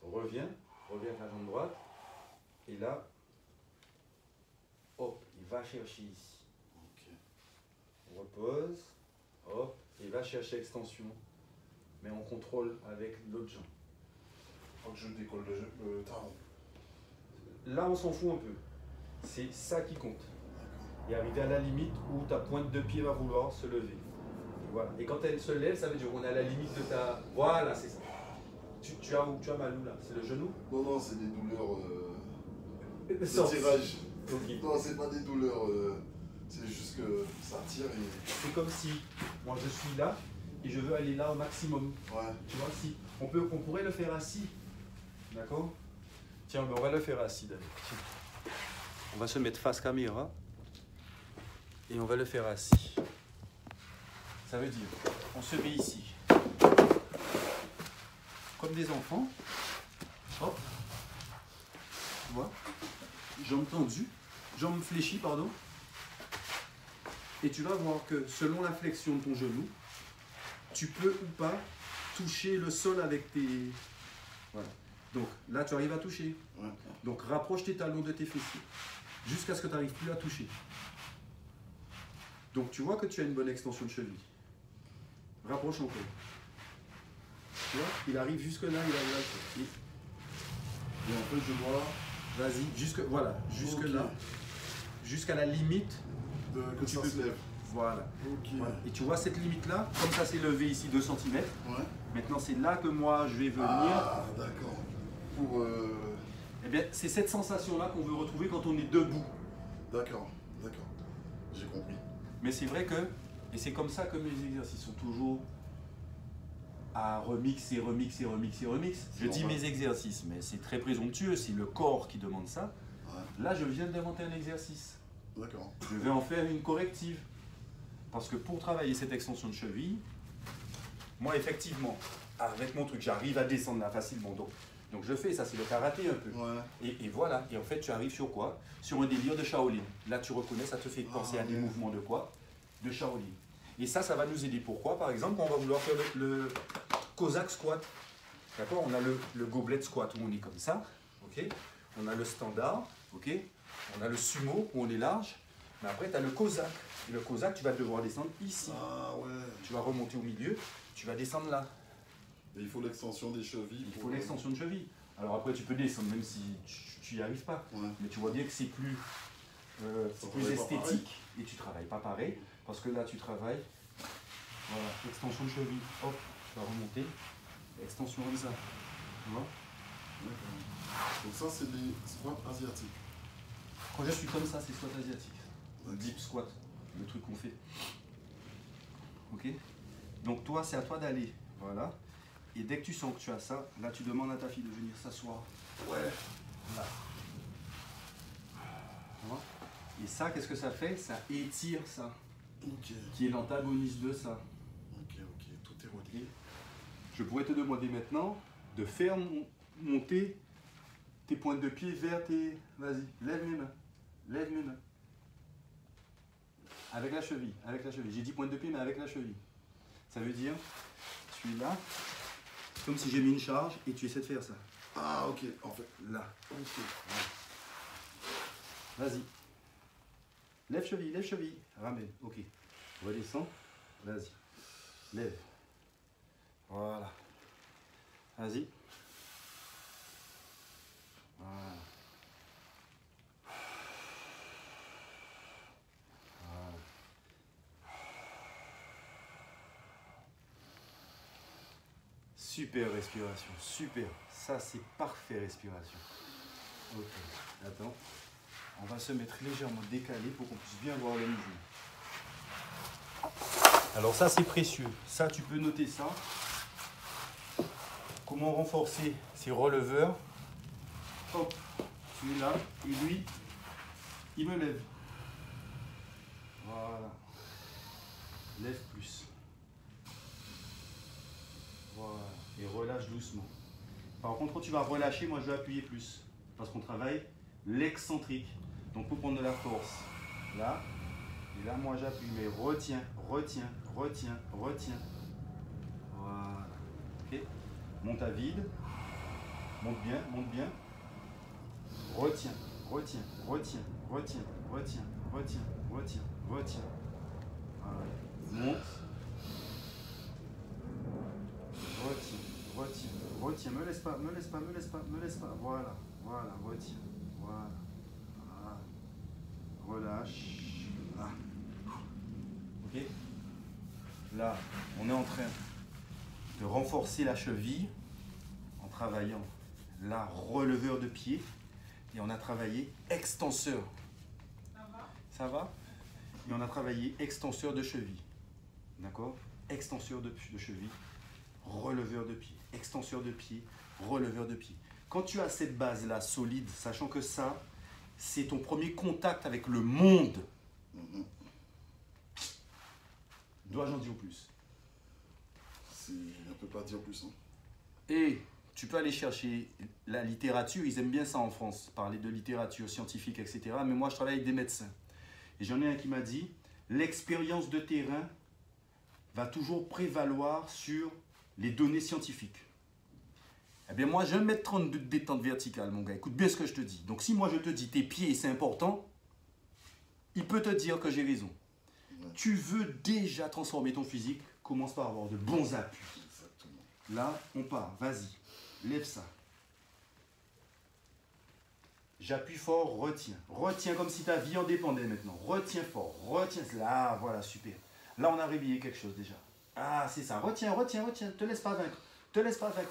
Reviens avec la jambe droite. Et là, hop, il va chercher ici. Ok. On repose. Hop, et il va chercher extension. Mais on contrôle avec l'autre jambe. Faut que je décolle le talon. Là, on s'en fout un peu. C'est ça qui compte. Et arriver à la limite où ta pointe de pied va vouloir se lever. Voilà. Et quand elle se lève, ça veut dire qu'on est à la limite de ta... Voilà, c'est ça. Tu as mal où là? C'est le genou? Non, non, c'est des douleurs de Sorti. tirage. Okay. Non, c'est pas des douleurs, c'est juste que ça tire et... C'est comme si moi je suis là et je veux aller là au maximum. Ouais. Tu vois, si on pourrait le faire assis. D'accord? Tiens, on va le faire assis d'ailleurs. On va se mettre face caméra et on va le faire assis. Ça veut dire, on se met ici. Comme des enfants. Hop. Tu vois? Jambes tendues. Jambes fléchies, pardon. Et tu vas voir que selon la flexion de ton genou, tu peux ou pas toucher le sol avec tes... Voilà. Donc là, tu arrives à toucher. Ouais. Donc rapproche tes talons de tes fessiers jusqu'à ce que tu n'arrives plus à toucher. Donc tu vois que tu as une bonne extension de cheville. Rapproche encore. Tu vois, il arrive jusque là, il arrive là. Et en fait, je dois... Vas-y, voilà, jusque Ok. là. Jusqu'à la limite que tu ça peux se lève. Voilà. Ok. Voilà. Et tu vois cette limite-là, comme ça s'est levé ici 2 cm. Ouais. Maintenant, c'est là que moi, je vais venir. Ah, d'accord. Pour... Eh bien, c'est cette sensation-là qu'on veut retrouver quand on est debout. D'accord, d'accord. J'ai compris. Mais c'est vrai que, et c'est comme ça que mes exercices sont toujours à remixer. Je dis mes exercices, mais c'est très présomptueux, c'est le corps qui demande ça. Ouais. Là, je viens d'inventer un exercice. D'accord. Je vais en faire une corrective. Parce que pour travailler cette extension de cheville, moi, effectivement, avec mon truc, j'arrive à descendre là facilement. Donc je fais ça, c'est le karaté un peu. Ouais. Et voilà, et en fait tu arrives sur quoi? Sur un délire de Shaolin. Là tu reconnais, ça te fait penser à des mouvements de quoi? De Shaolin. Et ça va nous aider. Pourquoi? Par exemple, on va vouloir faire le Cossack squat. D'accord? On a le goblet squat où on est comme ça. Ok? On a le standard. Ok? On a le sumo où on est large. Mais après, tu as le Cossack. Et le Cossack, tu vas devoir descendre ici. Ah ouais. Tu vas remonter au milieu. Tu vas descendre là. Et il faut l'extension des chevilles. Il faut l'extension de cheville. Alors après, tu peux descendre même si tu n'y arrives pas. Ouais. Mais tu vois bien que c'est plus esthétique et tu travailles pas pareil. Parce que là, tu travailles. Voilà, extension de cheville. Hop, tu vas remonter. Extension comme ça. Tu vois? Donc ça, c'est les squats asiatiques. Quand je suis comme ça, c'est squat asiatique. Deep squat, le truc qu'on fait. Ok? Donc toi, c'est à toi d'aller. Voilà. Et dès que tu sens que tu as ça, là, tu demandes à ta fille de venir s'asseoir. Ouais. Là. Voilà. Et ça, qu'est-ce que ça fait? Ça étire ça, Ok. qui est l'antagoniste de ça. Ok, tout est relié. Je pourrais te demander maintenant de faire monter tes pointes de pied vers tes... Vas-y, lève mes mains. Lève mes mains. Avec la cheville, avec la cheville. J'ai dit pointe de pied, mais avec la cheville. Ça veut dire, tu es là, comme si j'ai mis une charge et tu essaies de faire ça. Ah ok, en fait. Là. Ok. Vas-y. Lève cheville. Ramène. Ok. Redescends. Vas-y. Lève. Voilà. Vas-y. Voilà. Voilà. Super respiration. Super. Ça, c'est parfait respiration. Ok. Attends. On va se mettre légèrement décalé pour qu'on puisse bien voir le mouvement. Alors ça, c'est précieux. Ça, tu peux noter ça. Comment renforcer ces releveurs? Hop, tu es là, et lui, il me lève. Voilà. Lève plus. Voilà. Et relâche doucement. Par contre, quand tu vas relâcher, moi je vais appuyer plus. Parce qu'on travaille l'excentrique. Donc pour prendre de la force, là, et là moi j'appuie, mais retiens. Voilà. Ok. Monte à vide. Monte bien. Retiens. Voilà. Monte. Retiens. Me laisse pas. Voilà. Retiens. Voilà. Relâche. Là. Ok. Là, on est en train de renforcer la cheville en travaillant la releveur de pied et on a travaillé extenseur. Ça va? Et on a travaillé extenseur de cheville. D'accord? Extenseur de cheville, releveur de pied. Extenseur de pied, releveur de pied. Quand tu as cette base-là solide, sachant que ça, c'est ton premier contact avec le monde. Dois-je en dire plus? On ne peut pas dire plus. Hein. Et tu peux aller chercher la littérature, ils aiment bien ça en France, parler de littérature scientifique, etc. Mais moi, je travaille avec des médecins. Et j'en ai un qui m'a dit, l'expérience de terrain va toujours prévaloir sur les données scientifiques. Eh bien, moi, j'ai 1m32 de détente verticale, mon gars. Écoute bien ce que je te dis. Donc, si moi, je te dis tes pieds, c'est important, il peut te dire que j'ai raison. Tu veux déjà transformer ton physique, commence par avoir de bons appuis. Exactement. Là, on part. Vas-y. Lève ça. J'appuie fort, retiens. Retiens comme si ta vie en dépendait maintenant. Retiens fort. Retiens. Là, voilà, super. Là, on a réveillé quelque chose déjà. Ah, c'est ça. Retiens. Te laisse pas vaincre.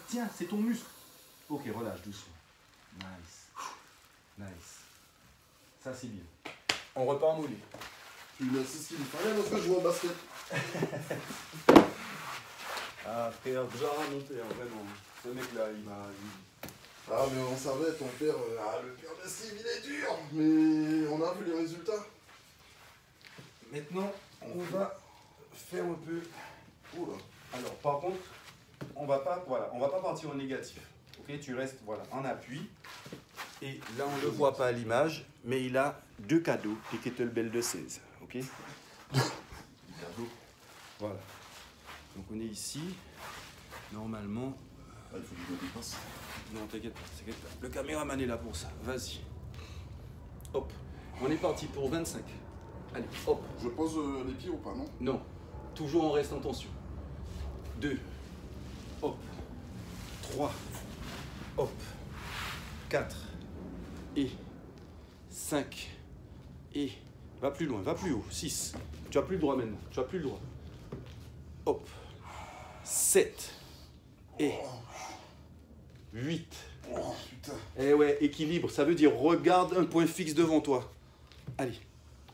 Tiens, c'est ton muscle. Ok, relâche doucement. Nice. Ça, c'est bien. On repart en mollet. C'est ce qu'il me fallait parce que je joue au basket. Ah, frère, déjà remonté, hein, vraiment. Ce mec-là, il m'a... Ah, mais on savait, ton père, le père de Steve, il est dur. Mais on a vu les résultats. Maintenant, on va faire un peu... Oula. Alors, par contre, on va pas partir en négatif. Ok, tu restes en appui. Et là, on ne le voit pas à l'image, mais il a 2 cadeaux, des kettlebells de 16. Ok. Cadeau. Voilà. Donc on est ici. Normalement. Ah, il faut que je me dépasse. Non, t'inquiète pas, t'inquiète pas. Le caméraman est là pour ça. Vas-y. Hop. On est parti pour 25. Allez, hop. Je pose les pieds ou pas, non? Non. Toujours on reste en tension. 2. Hop. 3. Hop. 4. Et 5. Et va plus loin, va plus haut. 6. Tu as plus le droit maintenant. Tu as plus le droit. Hop. 7. Et 8. Oh putain. Eh ouais, équilibre, ça veut dire regarde un point fixe devant toi. Allez,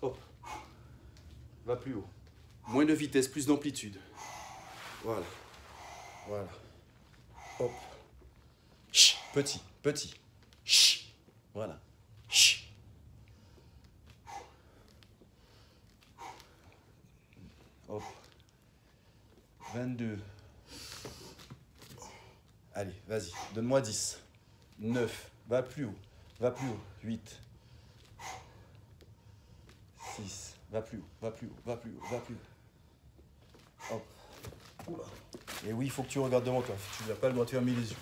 hop. Va plus haut. Moins de vitesse, plus d'amplitude. Voilà. Voilà. Hop. Chut, petit, petit. Chut. Voilà. Chut. Hop. 22. Allez, vas-y, donne-moi 10. 9. Va plus haut. Va plus haut. 8. 6. Va plus haut. Va plus haut. Va plus haut. Va plus haut. Hop. Oula. Et oui, il faut que tu regardes devant toi. Tu n'as pas le droit de fermer les yeux.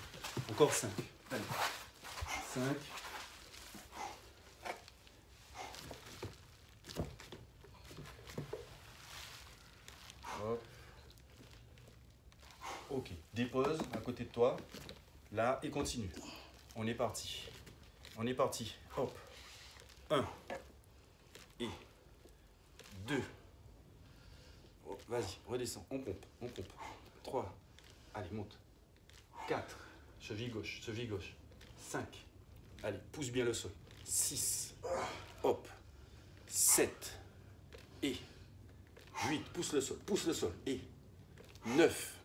Encore 5. Allez. 5. Hop. Ok. Dépose à côté de toi. Là et continue. On est parti. On est parti. Hop. 1. Et 2. Oh, vas-y, redescends. On pompe. On pompe. 3. Allez, monte. 4. Cheville gauche. Cheville gauche. 5. Allez, pousse bien le sol. 6. Hop. 7. Et 8. Pousse le sol. Pousse le sol. Et 9.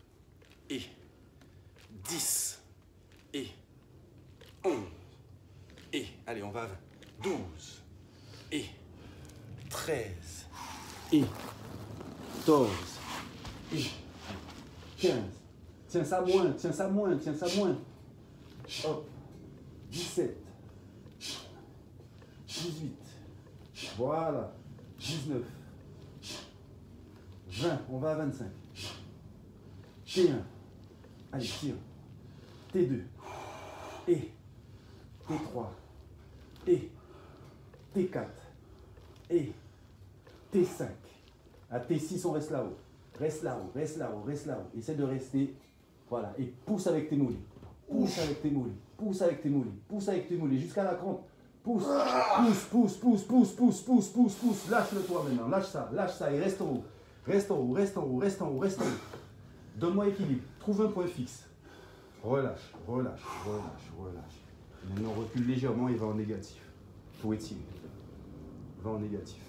Et 10. Et 11. Et, allez, on va à 20. 12. Et 13. Et 14. Et 15. Tiens ça moins, tiens ça moins, tiens ça moins. Hop. 17. 18. Voilà. 19. 20. On va à 25. T1. Allez, tire. T2. Et T3. Et T4. Et T5. À T6, on reste là-haut. Reste là-haut, reste là-haut, reste là-haut. Essaie de rester. Voilà. Et pousse avec tes mollets. Pousse avec tes mollets. Pousse avec tes mollets. Pousse avec tes mollets. Jusqu'à la crampe. Pousse. Pousse, pousse, pousse, pousse, pousse, pousse, pousse, pousse. Lâche-le toi maintenant. Lâche ça et reste en haut. Reste en haut, reste en haut, reste en haut, reste en haut. Donne-moi équilibre. Trouve un point fixe. Relâche, relâche, relâche, relâche. Maintenant, recule légèrement et va en négatif. Faut étirer. Va en négatif.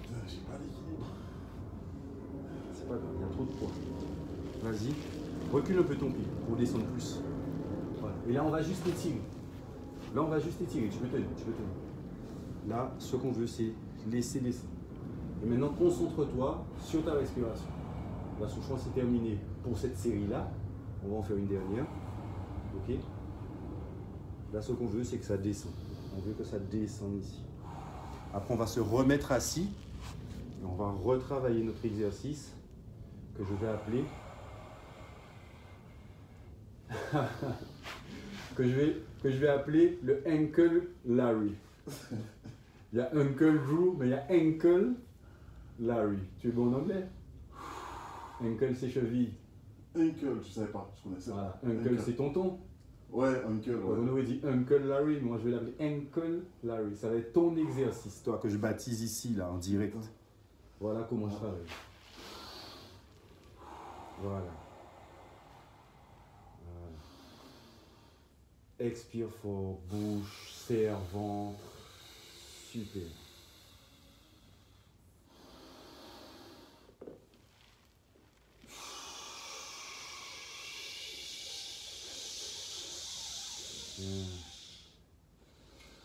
Putain, j'ai pas l'équilibre. C'est pas grave, il y a trop de poids. Vas-y. Recule un peu ton pied pour descendre plus. Voilà. Et là, on va juste étirer. Là, on va juste étirer. Tu peux tenir, tu peux tenir. Là, ce qu'on veut, c'est laisser descendre. Et maintenant, concentre-toi sur ta respiration. La souffrance est terminée pour cette série-là. On va en faire une dernière. Ok? Là, ce qu'on veut, c'est que ça descende. On veut que ça descende ici. Après, on va se remettre assis. Et on va retravailler notre exercice que je vais appeler... que je vais appeler le Ankle Larry. Il y a Uncle Drew, mais il y a Ankle Larry. Tu es bon en anglais? Ankle, c'est cheville. Uncle, je savais pas, je connaissais. Voilà. Uncle, c'est tonton. Ouais, Uncle, ouais. On aurait dit Uncle Larry, moi je vais l'appeler Ankle Larry. Ça va être ton exercice, toi, que je baptise ici, là, en direct. Voilà comment je travaille. Voilà. Expire fort, bouche, serre, ventre. Super.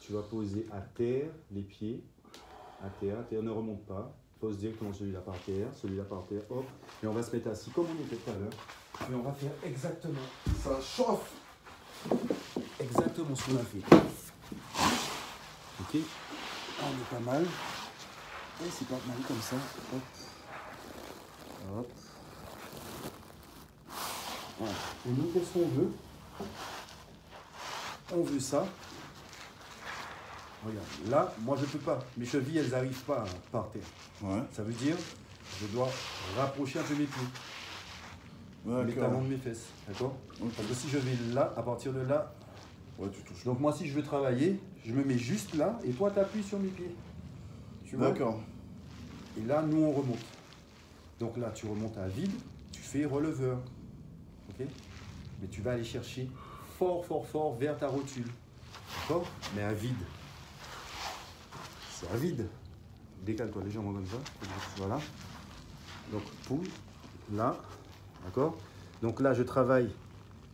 Tu vas poser à terre les pieds. À terre, ne remonte pas. Pose directement celui-là par terre, hop. Et on va se mettre assis comme on était tout à l'heure. Et on va faire exactement. Ça chauffe. Exactement ce qu'on a fait. Ok. On est pas mal. Et c'est pas mal comme ça. Hop. Hop. Voilà. Et nous, qu'est-ce qu'on veut? On veut ça. Regarde, là, moi je peux pas. Mes chevilles, elles n'arrivent pas par terre. Ouais. Ça veut dire, je dois rapprocher un peu mes pieds. Les talons de mes fesses. D'accord? Parce que si je vais là, à partir de là, Ouais, tu touches. donc moi si je veux travailler, je me mets juste là et toi tu appuies sur mes pieds. Tu vois? D'accord. Et là, nous on remonte. Donc là, tu remontes à vide, tu fais releveur. Ok? Mais tu vas aller chercher fort, fort, fort vers ta rotule. D'accord? Mais à vide. C'est à vide. Décale-toi légèrement comme ça. Voilà. Donc, poule, là. D'accord? Donc là, je travaille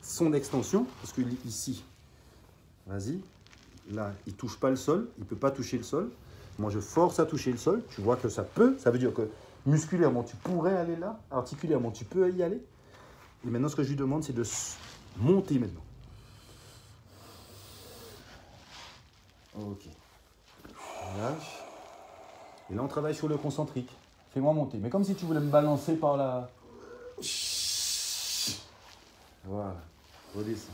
son extension. Parce que ici, vas-y. Là, il ne touche pas le sol. Il ne peut pas toucher le sol. Moi, je force à toucher le sol. Tu vois que ça peut. Ça veut dire que musculairement, tu pourrais aller là. Articulairement, tu peux y aller. Et maintenant, ce que je lui demande, c'est de monter maintenant. Ok. Lâche. Et là, on travaille sur le concentrique. Fais-moi monter. Mais comme si tu voulais me balancer par la... Voilà. Redescends.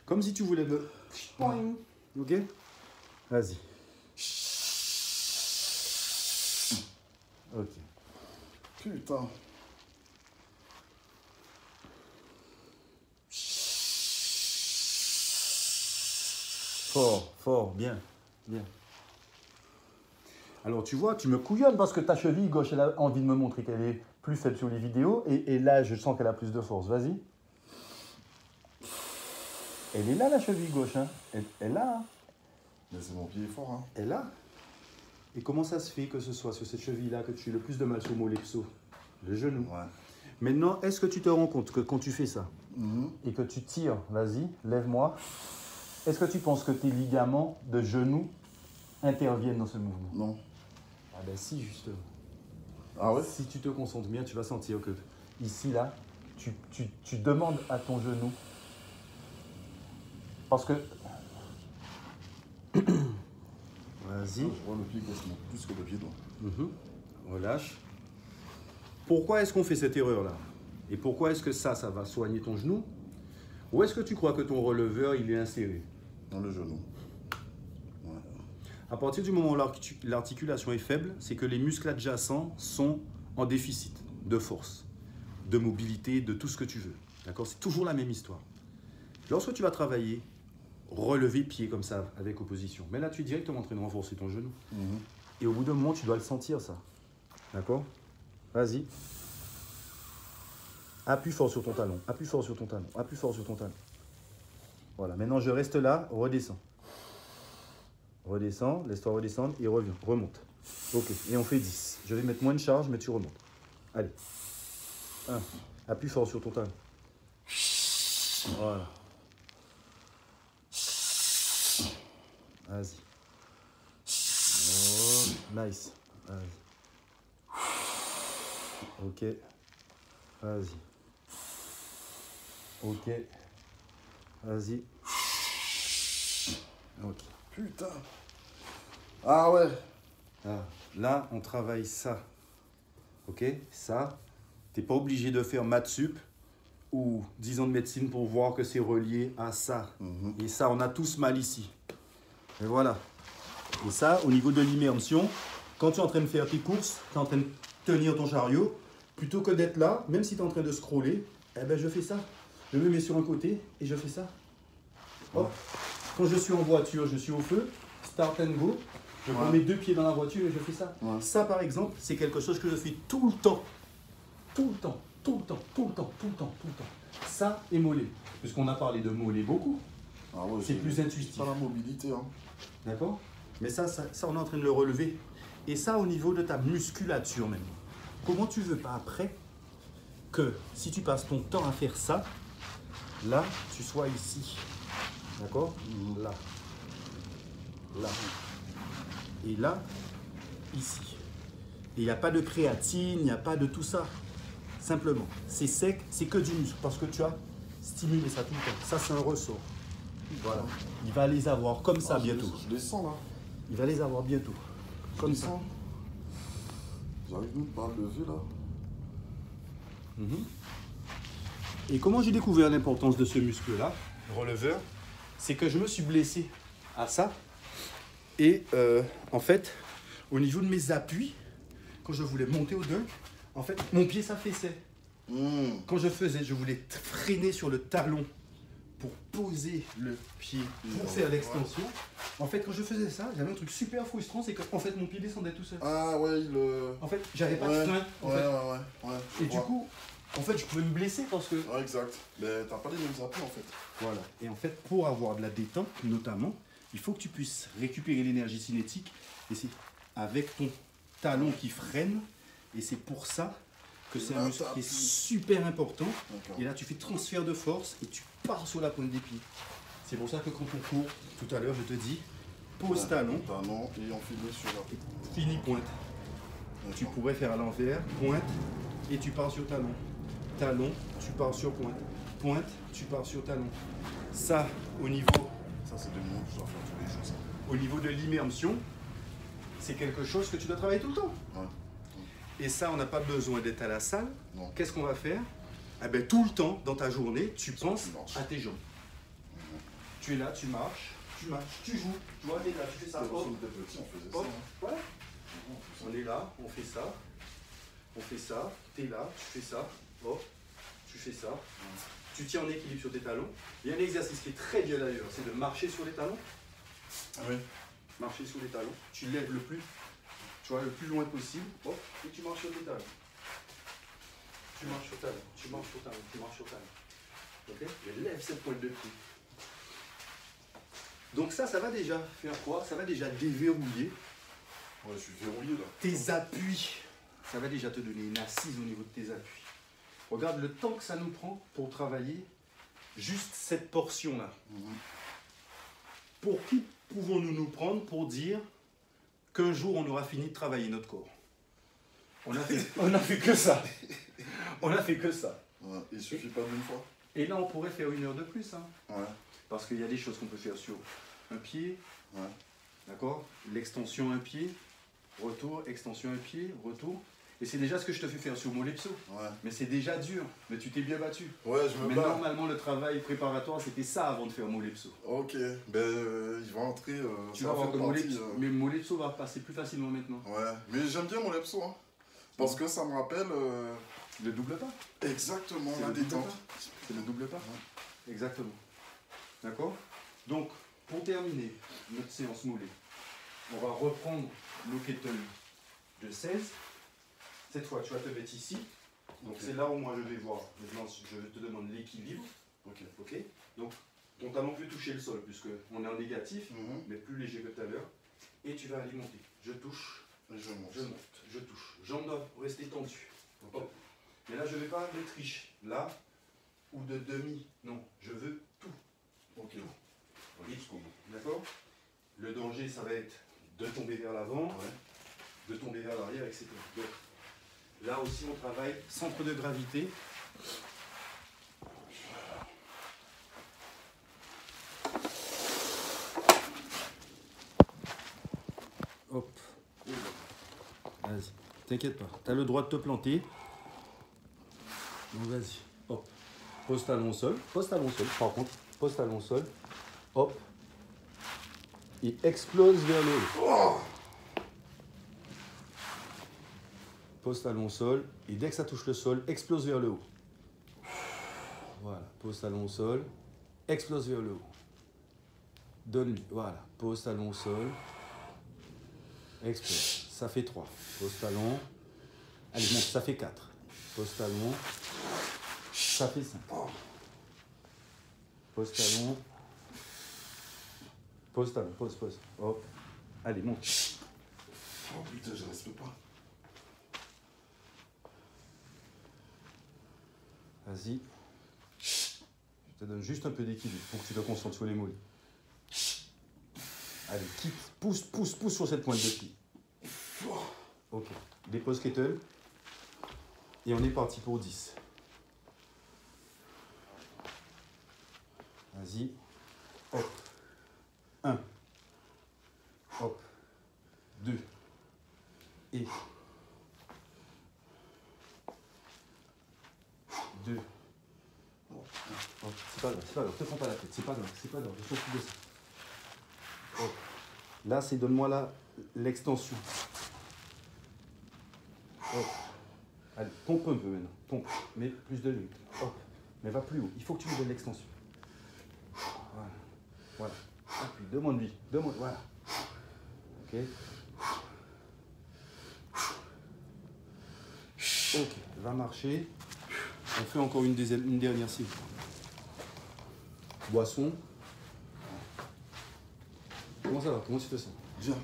Comme si tu voulais me... Ok? Vas-y. Ok. Putain. Fort, fort, bien, bien. Alors tu vois, tu me couillonnes parce que ta cheville gauche, elle a envie de me montrer qu'elle est plus faible sur les vidéos. Et là, je sens qu'elle a plus de force. Vas-y. Elle est là, la cheville gauche. Hein. Elle est là. Hein. Mais c'est mon pied fort, hein. Elle est là. Et comment ça se fait que ce soit sur cette cheville-là que tu aies le plus de mal sur mon lepso? Le genou. Ouais. Maintenant, est-ce que tu te rends compte que quand tu fais ça et que tu tires, vas-y, lève-moi, est-ce que tu penses que tes ligaments de genou interviennent dans ce mouvement? Non. Ah ben si, justement. Ah ouais? Si tu te concentres bien, tu vas sentir que ici, là, tu demandes à ton genou. Parce que... Vas-y. Je vois le pied gauche plus que le pied droit. Relâche. Pourquoi est-ce qu'on fait cette erreur-là? Et pourquoi est-ce que ça va soigner ton genou? Ou est-ce que tu crois que ton releveur, il est inséré? Dans le genou. Ouais. À partir du moment où l'articulation est faible, c'est que les muscles adjacents sont en déficit de force, de mobilité, de tout ce que tu veux. D'accord? C'est toujours la même histoire. Lorsque tu vas travailler, relever pied comme ça, avec opposition, mais là, tu es directement en train de renforcer ton genou. Et au bout d'un moment, tu dois le sentir, ça. D'accord? Vas-y. Appuie fort sur ton talon. Appuie fort sur ton talon. Appuie fort sur ton talon. Voilà. Maintenant, je reste là. Redescends. Redescends. Laisse-toi redescendre et reviens. Remonte. Ok. Et on fait 10. Je vais mettre moins de charge, mais tu remontes. Allez. 1. Appuie fort sur ton talon. Voilà. Vas-y. Oh, nice. Vas-y. Ok. Vas-y. Ok. Vas-y. Ok. Putain. Ah ouais. Ah, là, on travaille ça. Ok? Ça, t'es pas obligé de faire maths sup ou 10 ans de médecine pour voir que c'est relié à ça. Et ça, on a tous mal ici. Et voilà. Et ça, au niveau de l'immersion, quand tu es en train de faire tes courses, tu es en train de tenir ton chariot, plutôt que d'être là, même si tu es en train de scroller, eh ben je fais ça. Je me mets sur un côté et je fais ça. Hop. Quand je suis en voiture, je suis au feu, start and go. Je mets mes 2 pieds dans la voiture et je fais ça. Ouais. Ça, par exemple, c'est quelque chose que je fais tout le temps. Tout le temps, tout le temps, tout le temps, tout le temps, tout le temps. Ça et mollet. Puisqu'on a parlé de mollet beaucoup. Ah ouais, C'est plus intuitif. Pas la mobilité, hein. D'accord? Mais ça, on est en train de le relever. Et ça, au niveau de ta musculature même. Comment tu veux pas après que si tu passes ton temps à faire ça, là, tu sois ici. D'accord? Là. Là. Et là, ici. Et il n'y a pas de créatine, il n'y a pas de tout ça. Simplement, c'est sec, c'est que du muscle. Parce que tu as stimulé ça tout le temps. Ça, c'est un ressort. Voilà. Il va les avoir comme ça bientôt. Je les sens là. Il va les avoir bientôt. Comme ça. J'arrive même pas à le lever là. Et comment j'ai découvert l'importance de ce muscle-là, releveur, c'est que je me suis blessé à ça. Et en fait, au niveau de mes appuis, quand je voulais monter au dunk, en fait, mon pied s'affaissait. Quand je faisais, je voulais freiner sur le talon pour poser le pied, pour faire l'extension. En fait, quand je faisais ça, j'avais un truc super frustrant, c'est que en fait, mon pied descendait tout seul. Ah ouais, En fait, j'avais pas de frein. Ouais. Et du coup, en fait, je pouvais me blesser parce que... Ouais, exact. Mais t'as pas les mêmes appuis en fait. Voilà. Et en fait, pour avoir de la détente, notamment, il faut que tu puisses récupérer l'énergie cinétique. Et c'est avec ton talon qui freine. Et c'est pour ça que c'est un muscle qui est super important. Et là, tu fais transfert de force et tu pars sur la pointe des pieds. C'est pour ça que quand on court, tout à l'heure, je te dis, pose talon. Talon et on finit sur la... Fini pointe. Tu pourrais faire à l'envers, pointe, et tu pars sur talon. Talon, tu pars sur pointe. Pointe, tu pars sur talon. Ça, au niveau... Ça, c'est des mots que je dois faire tous les jours. Ça. Au niveau de l'immersion, c'est quelque chose que tu dois travailler tout le temps. Ouais. Et ça, on n'a pas besoin d'être à la salle. Non. Qu'est-ce qu'on va faire? Eh ben, tout le temps, dans ta journée, tu penses à tes jambes. Tu es là, tu marches, tu joues. Tu vois, tu es là, tu fais ça. Quand on était petit, on faisait ça. Voilà. On est là, on fait ça. On fait ça. Tu es là, tu fais ça. Hop, tu fais ça. Tu tiens en équilibre sur tes talons. Il y a un exercice qui est très bien d'ailleurs, c'est de marcher sur les talons. Ah oui. Marcher sur les talons. Tu lèves le plus, tu vois, le plus loin possible. Hop, et tu marches sur tes talons. Tu marches sur talons, tu marches sur talons, tu marches sur talons. Ok? Et lève cette pointe de pied. Donc ça va déjà faire quoi? Ça va déjà déverrouiller Ouais, je suis verrouillé là. tes appuis. Ça va déjà te donner une assise au niveau de tes appuis. Regarde le temps que ça nous prend pour travailler juste cette portion-là. Pour qui pouvons-nous nous prendre pour dire qu'un jour on aura fini de travailler notre corps? On a fait que ça. On a fait que ça. Ouais, il suffit pas d'une fois. Et là, on pourrait faire 1 heure de plus. Hein. Ouais. Parce qu'il y a des choses qu'on peut faire sur un pied. Ouais. D'accord? L'extension un pied, retour, extension un pied, retour. Et c'est déjà ce que je te fais faire sur Molepso. Ouais. Mais c'est déjà dur. Mais tu t'es bien battu. Ouais, je me Mais bats. normalement, le travail préparatoire, c'était ça avant de faire Molepso. Ok, ben il va entrer. Tu ça vas va voir faire que partie, Molepso, mais Molepso va passer plus facilement maintenant. Ouais, mais j'aime bien mon lepso, hein. Parce que ça me rappelle. Le double pas. Exactement C'est la le double détente. pas. C'est le double pas. Exactement. D'accord? Donc, pour terminer notre séance moulée, on va reprendre nos kettlebells de 16. Cette fois, tu vas te mettre ici. Donc, c'est là où moi je vais voir. Maintenant, je te demande l'équilibre. Ok. Ok? Donc, ton talon peut toucher le sol, puisqu'on est en négatif, mais plus léger que tout à l'heure. Et tu vas alimenter. Je touche, Et je monte. je monte, je touche. Jambes doivent rester tendues. Ok. Hop. Mais là, je ne vais pas mettre riche. Là, ou de demi. Non, je veux tout. Ok. Tout. Jusqu'au bout. D'accord? Le danger, ça va être de tomber vers l'avant, de tomber vers l'arrière, etc. Donc, là aussi, on travaille centre de gravité. Hop. Vas-y, t'inquiète pas. Tu as le droit de te planter. Donc vas-y. Hop. Pose talon au sol. Pose talon au sol. Par contre, pose talon au sol. Hop. Il explose vers le haut. Pose talon au sol. Et dès que ça touche le sol, explose vers le haut. Voilà. Pose talon au sol. Explose vers le haut. Donne-lui. Voilà. Pose talon au sol. Explose. Ça fait 3. Pose talon. Allez, monte. Ça fait 4. Pose talon. Ça fait 5. Pose talon. Pose talon. Pose. Hop. Allez, monte. Oh putain, je respecte pas. Vas-y. Je te donne juste un peu d'équilibre pour que tu te concentres sur les mollets. Allez, quitte. Pousse sur cette pointe de pied. Ok. Dépose kettle. Et on est parti pour 10. Vas-y. Hop. 1. Hop. 2. Et pas grave, te prends pas la tête, c'est pas grave, je s'en fous de ça. Hop. Là, c'est donne-moi là l'extension. Hop. Allez, pompe un peu maintenant, pompe, mets plus de l'huile. Hop, mais va plus haut, il faut que tu me donnes l'extension. Voilà, voilà. Appuie, demande-lui, voilà. Ok. Ok, va marcher. On fait encore une dernière cible. Boisson. Comment ça va? Comment tu te sens? Bien.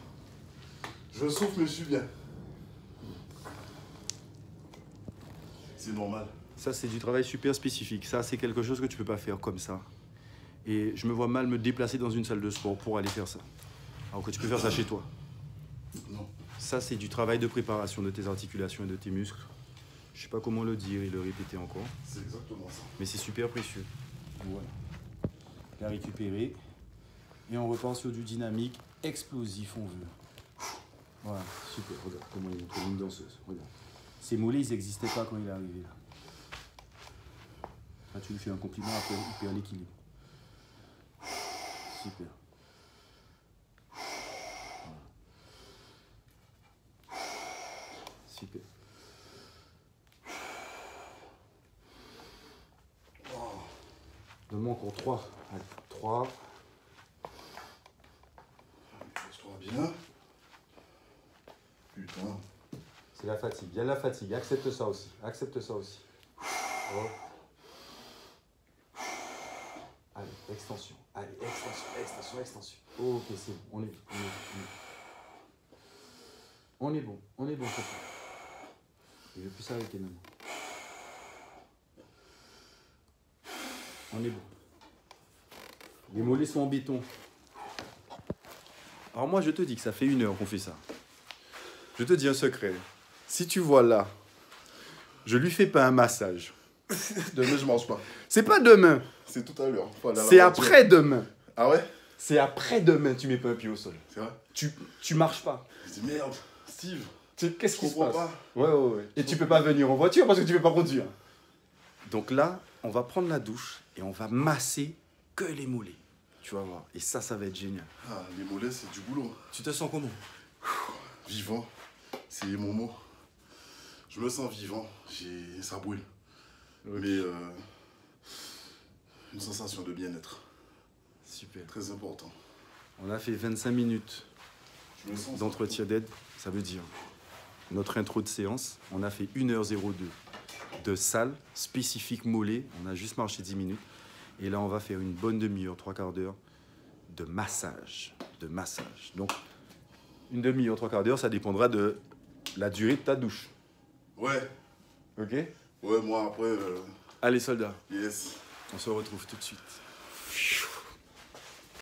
Je souffle, mais je suis bien. C'est normal. Ça, c'est du travail super spécifique. Ça, c'est quelque chose que tu peux pas faire comme ça. Et je me vois mal me déplacer dans une salle de sport pour aller faire ça. Alors que tu peux faire ça chez toi. Non. Ça, c'est du travail de préparation de tes articulations et de tes muscles. Je sais pas comment le dire et le répéter encore. C'est exactement ça. Mais c'est super précieux. Voilà. La récupérer. Et on repart sur du dynamique explosif, on veut. Voilà, super. Regarde comment il est comme une danseuse. Regarde. Ces mollets, ils n'existaient pas quand il est arrivé là. Là, tu lui fais un compliment, après il perd l'équilibre. Super. Voilà. Super. Donne-moi encore 3. Allez, 3. Pose-toi bien. Putain. C'est la fatigue. Il y a la fatigue. Accepte ça aussi. Accepte ça aussi. Oh. Allez, extension. Allez, extension. Ok, c'est bon. On est bon. On est bon, c'est ça. Il veut plus s'arrêter maintenant. On est bon. Les mollets sont en béton. Alors moi, je te dis que ça fait 1 heure qu'on fait ça. Je te dis un secret. Si tu vois là, je lui fais pas un massage. Demain, je mange pas. C'est pas demain. C'est tout à l'heure. Faut aller à la C'est voiture. après-demain. Ah ouais? C'est après-demain, tu mets pas un pied au sol. C'est vrai? Tu marches pas. Je dis merde, Steve. Qu'est-ce Je qui se comprends passe? pas. Ouais. Et tu peux pas venir en voiture parce que tu peux pas conduire. Donc là, on va prendre la douche et on va masser que les mollets. Tu vas voir. Et ça va être génial. Ah, les mollets, c'est du boulot. Tu te sens comment? Vivant, c'est mon mot. Je me sens vivant, ça brûle. Okay. Mais une sensation de bien-être. Super. Très important. On a fait 25 minutes Je me sens d'entretien d'aide. Ça veut dire notre intro de séance. On a fait 1h02 de salle spécifique mollet. On a juste marché 10 minutes. Et là, on va faire une bonne demi-heure, 3/4 d'heure de massage. Donc, une demi-heure, 3/4 d'heure, ça dépendra de la durée de ta douche. Ouais. Ok? Ouais, moi après. Allez, soldats, Yes. on se retrouve tout de suite.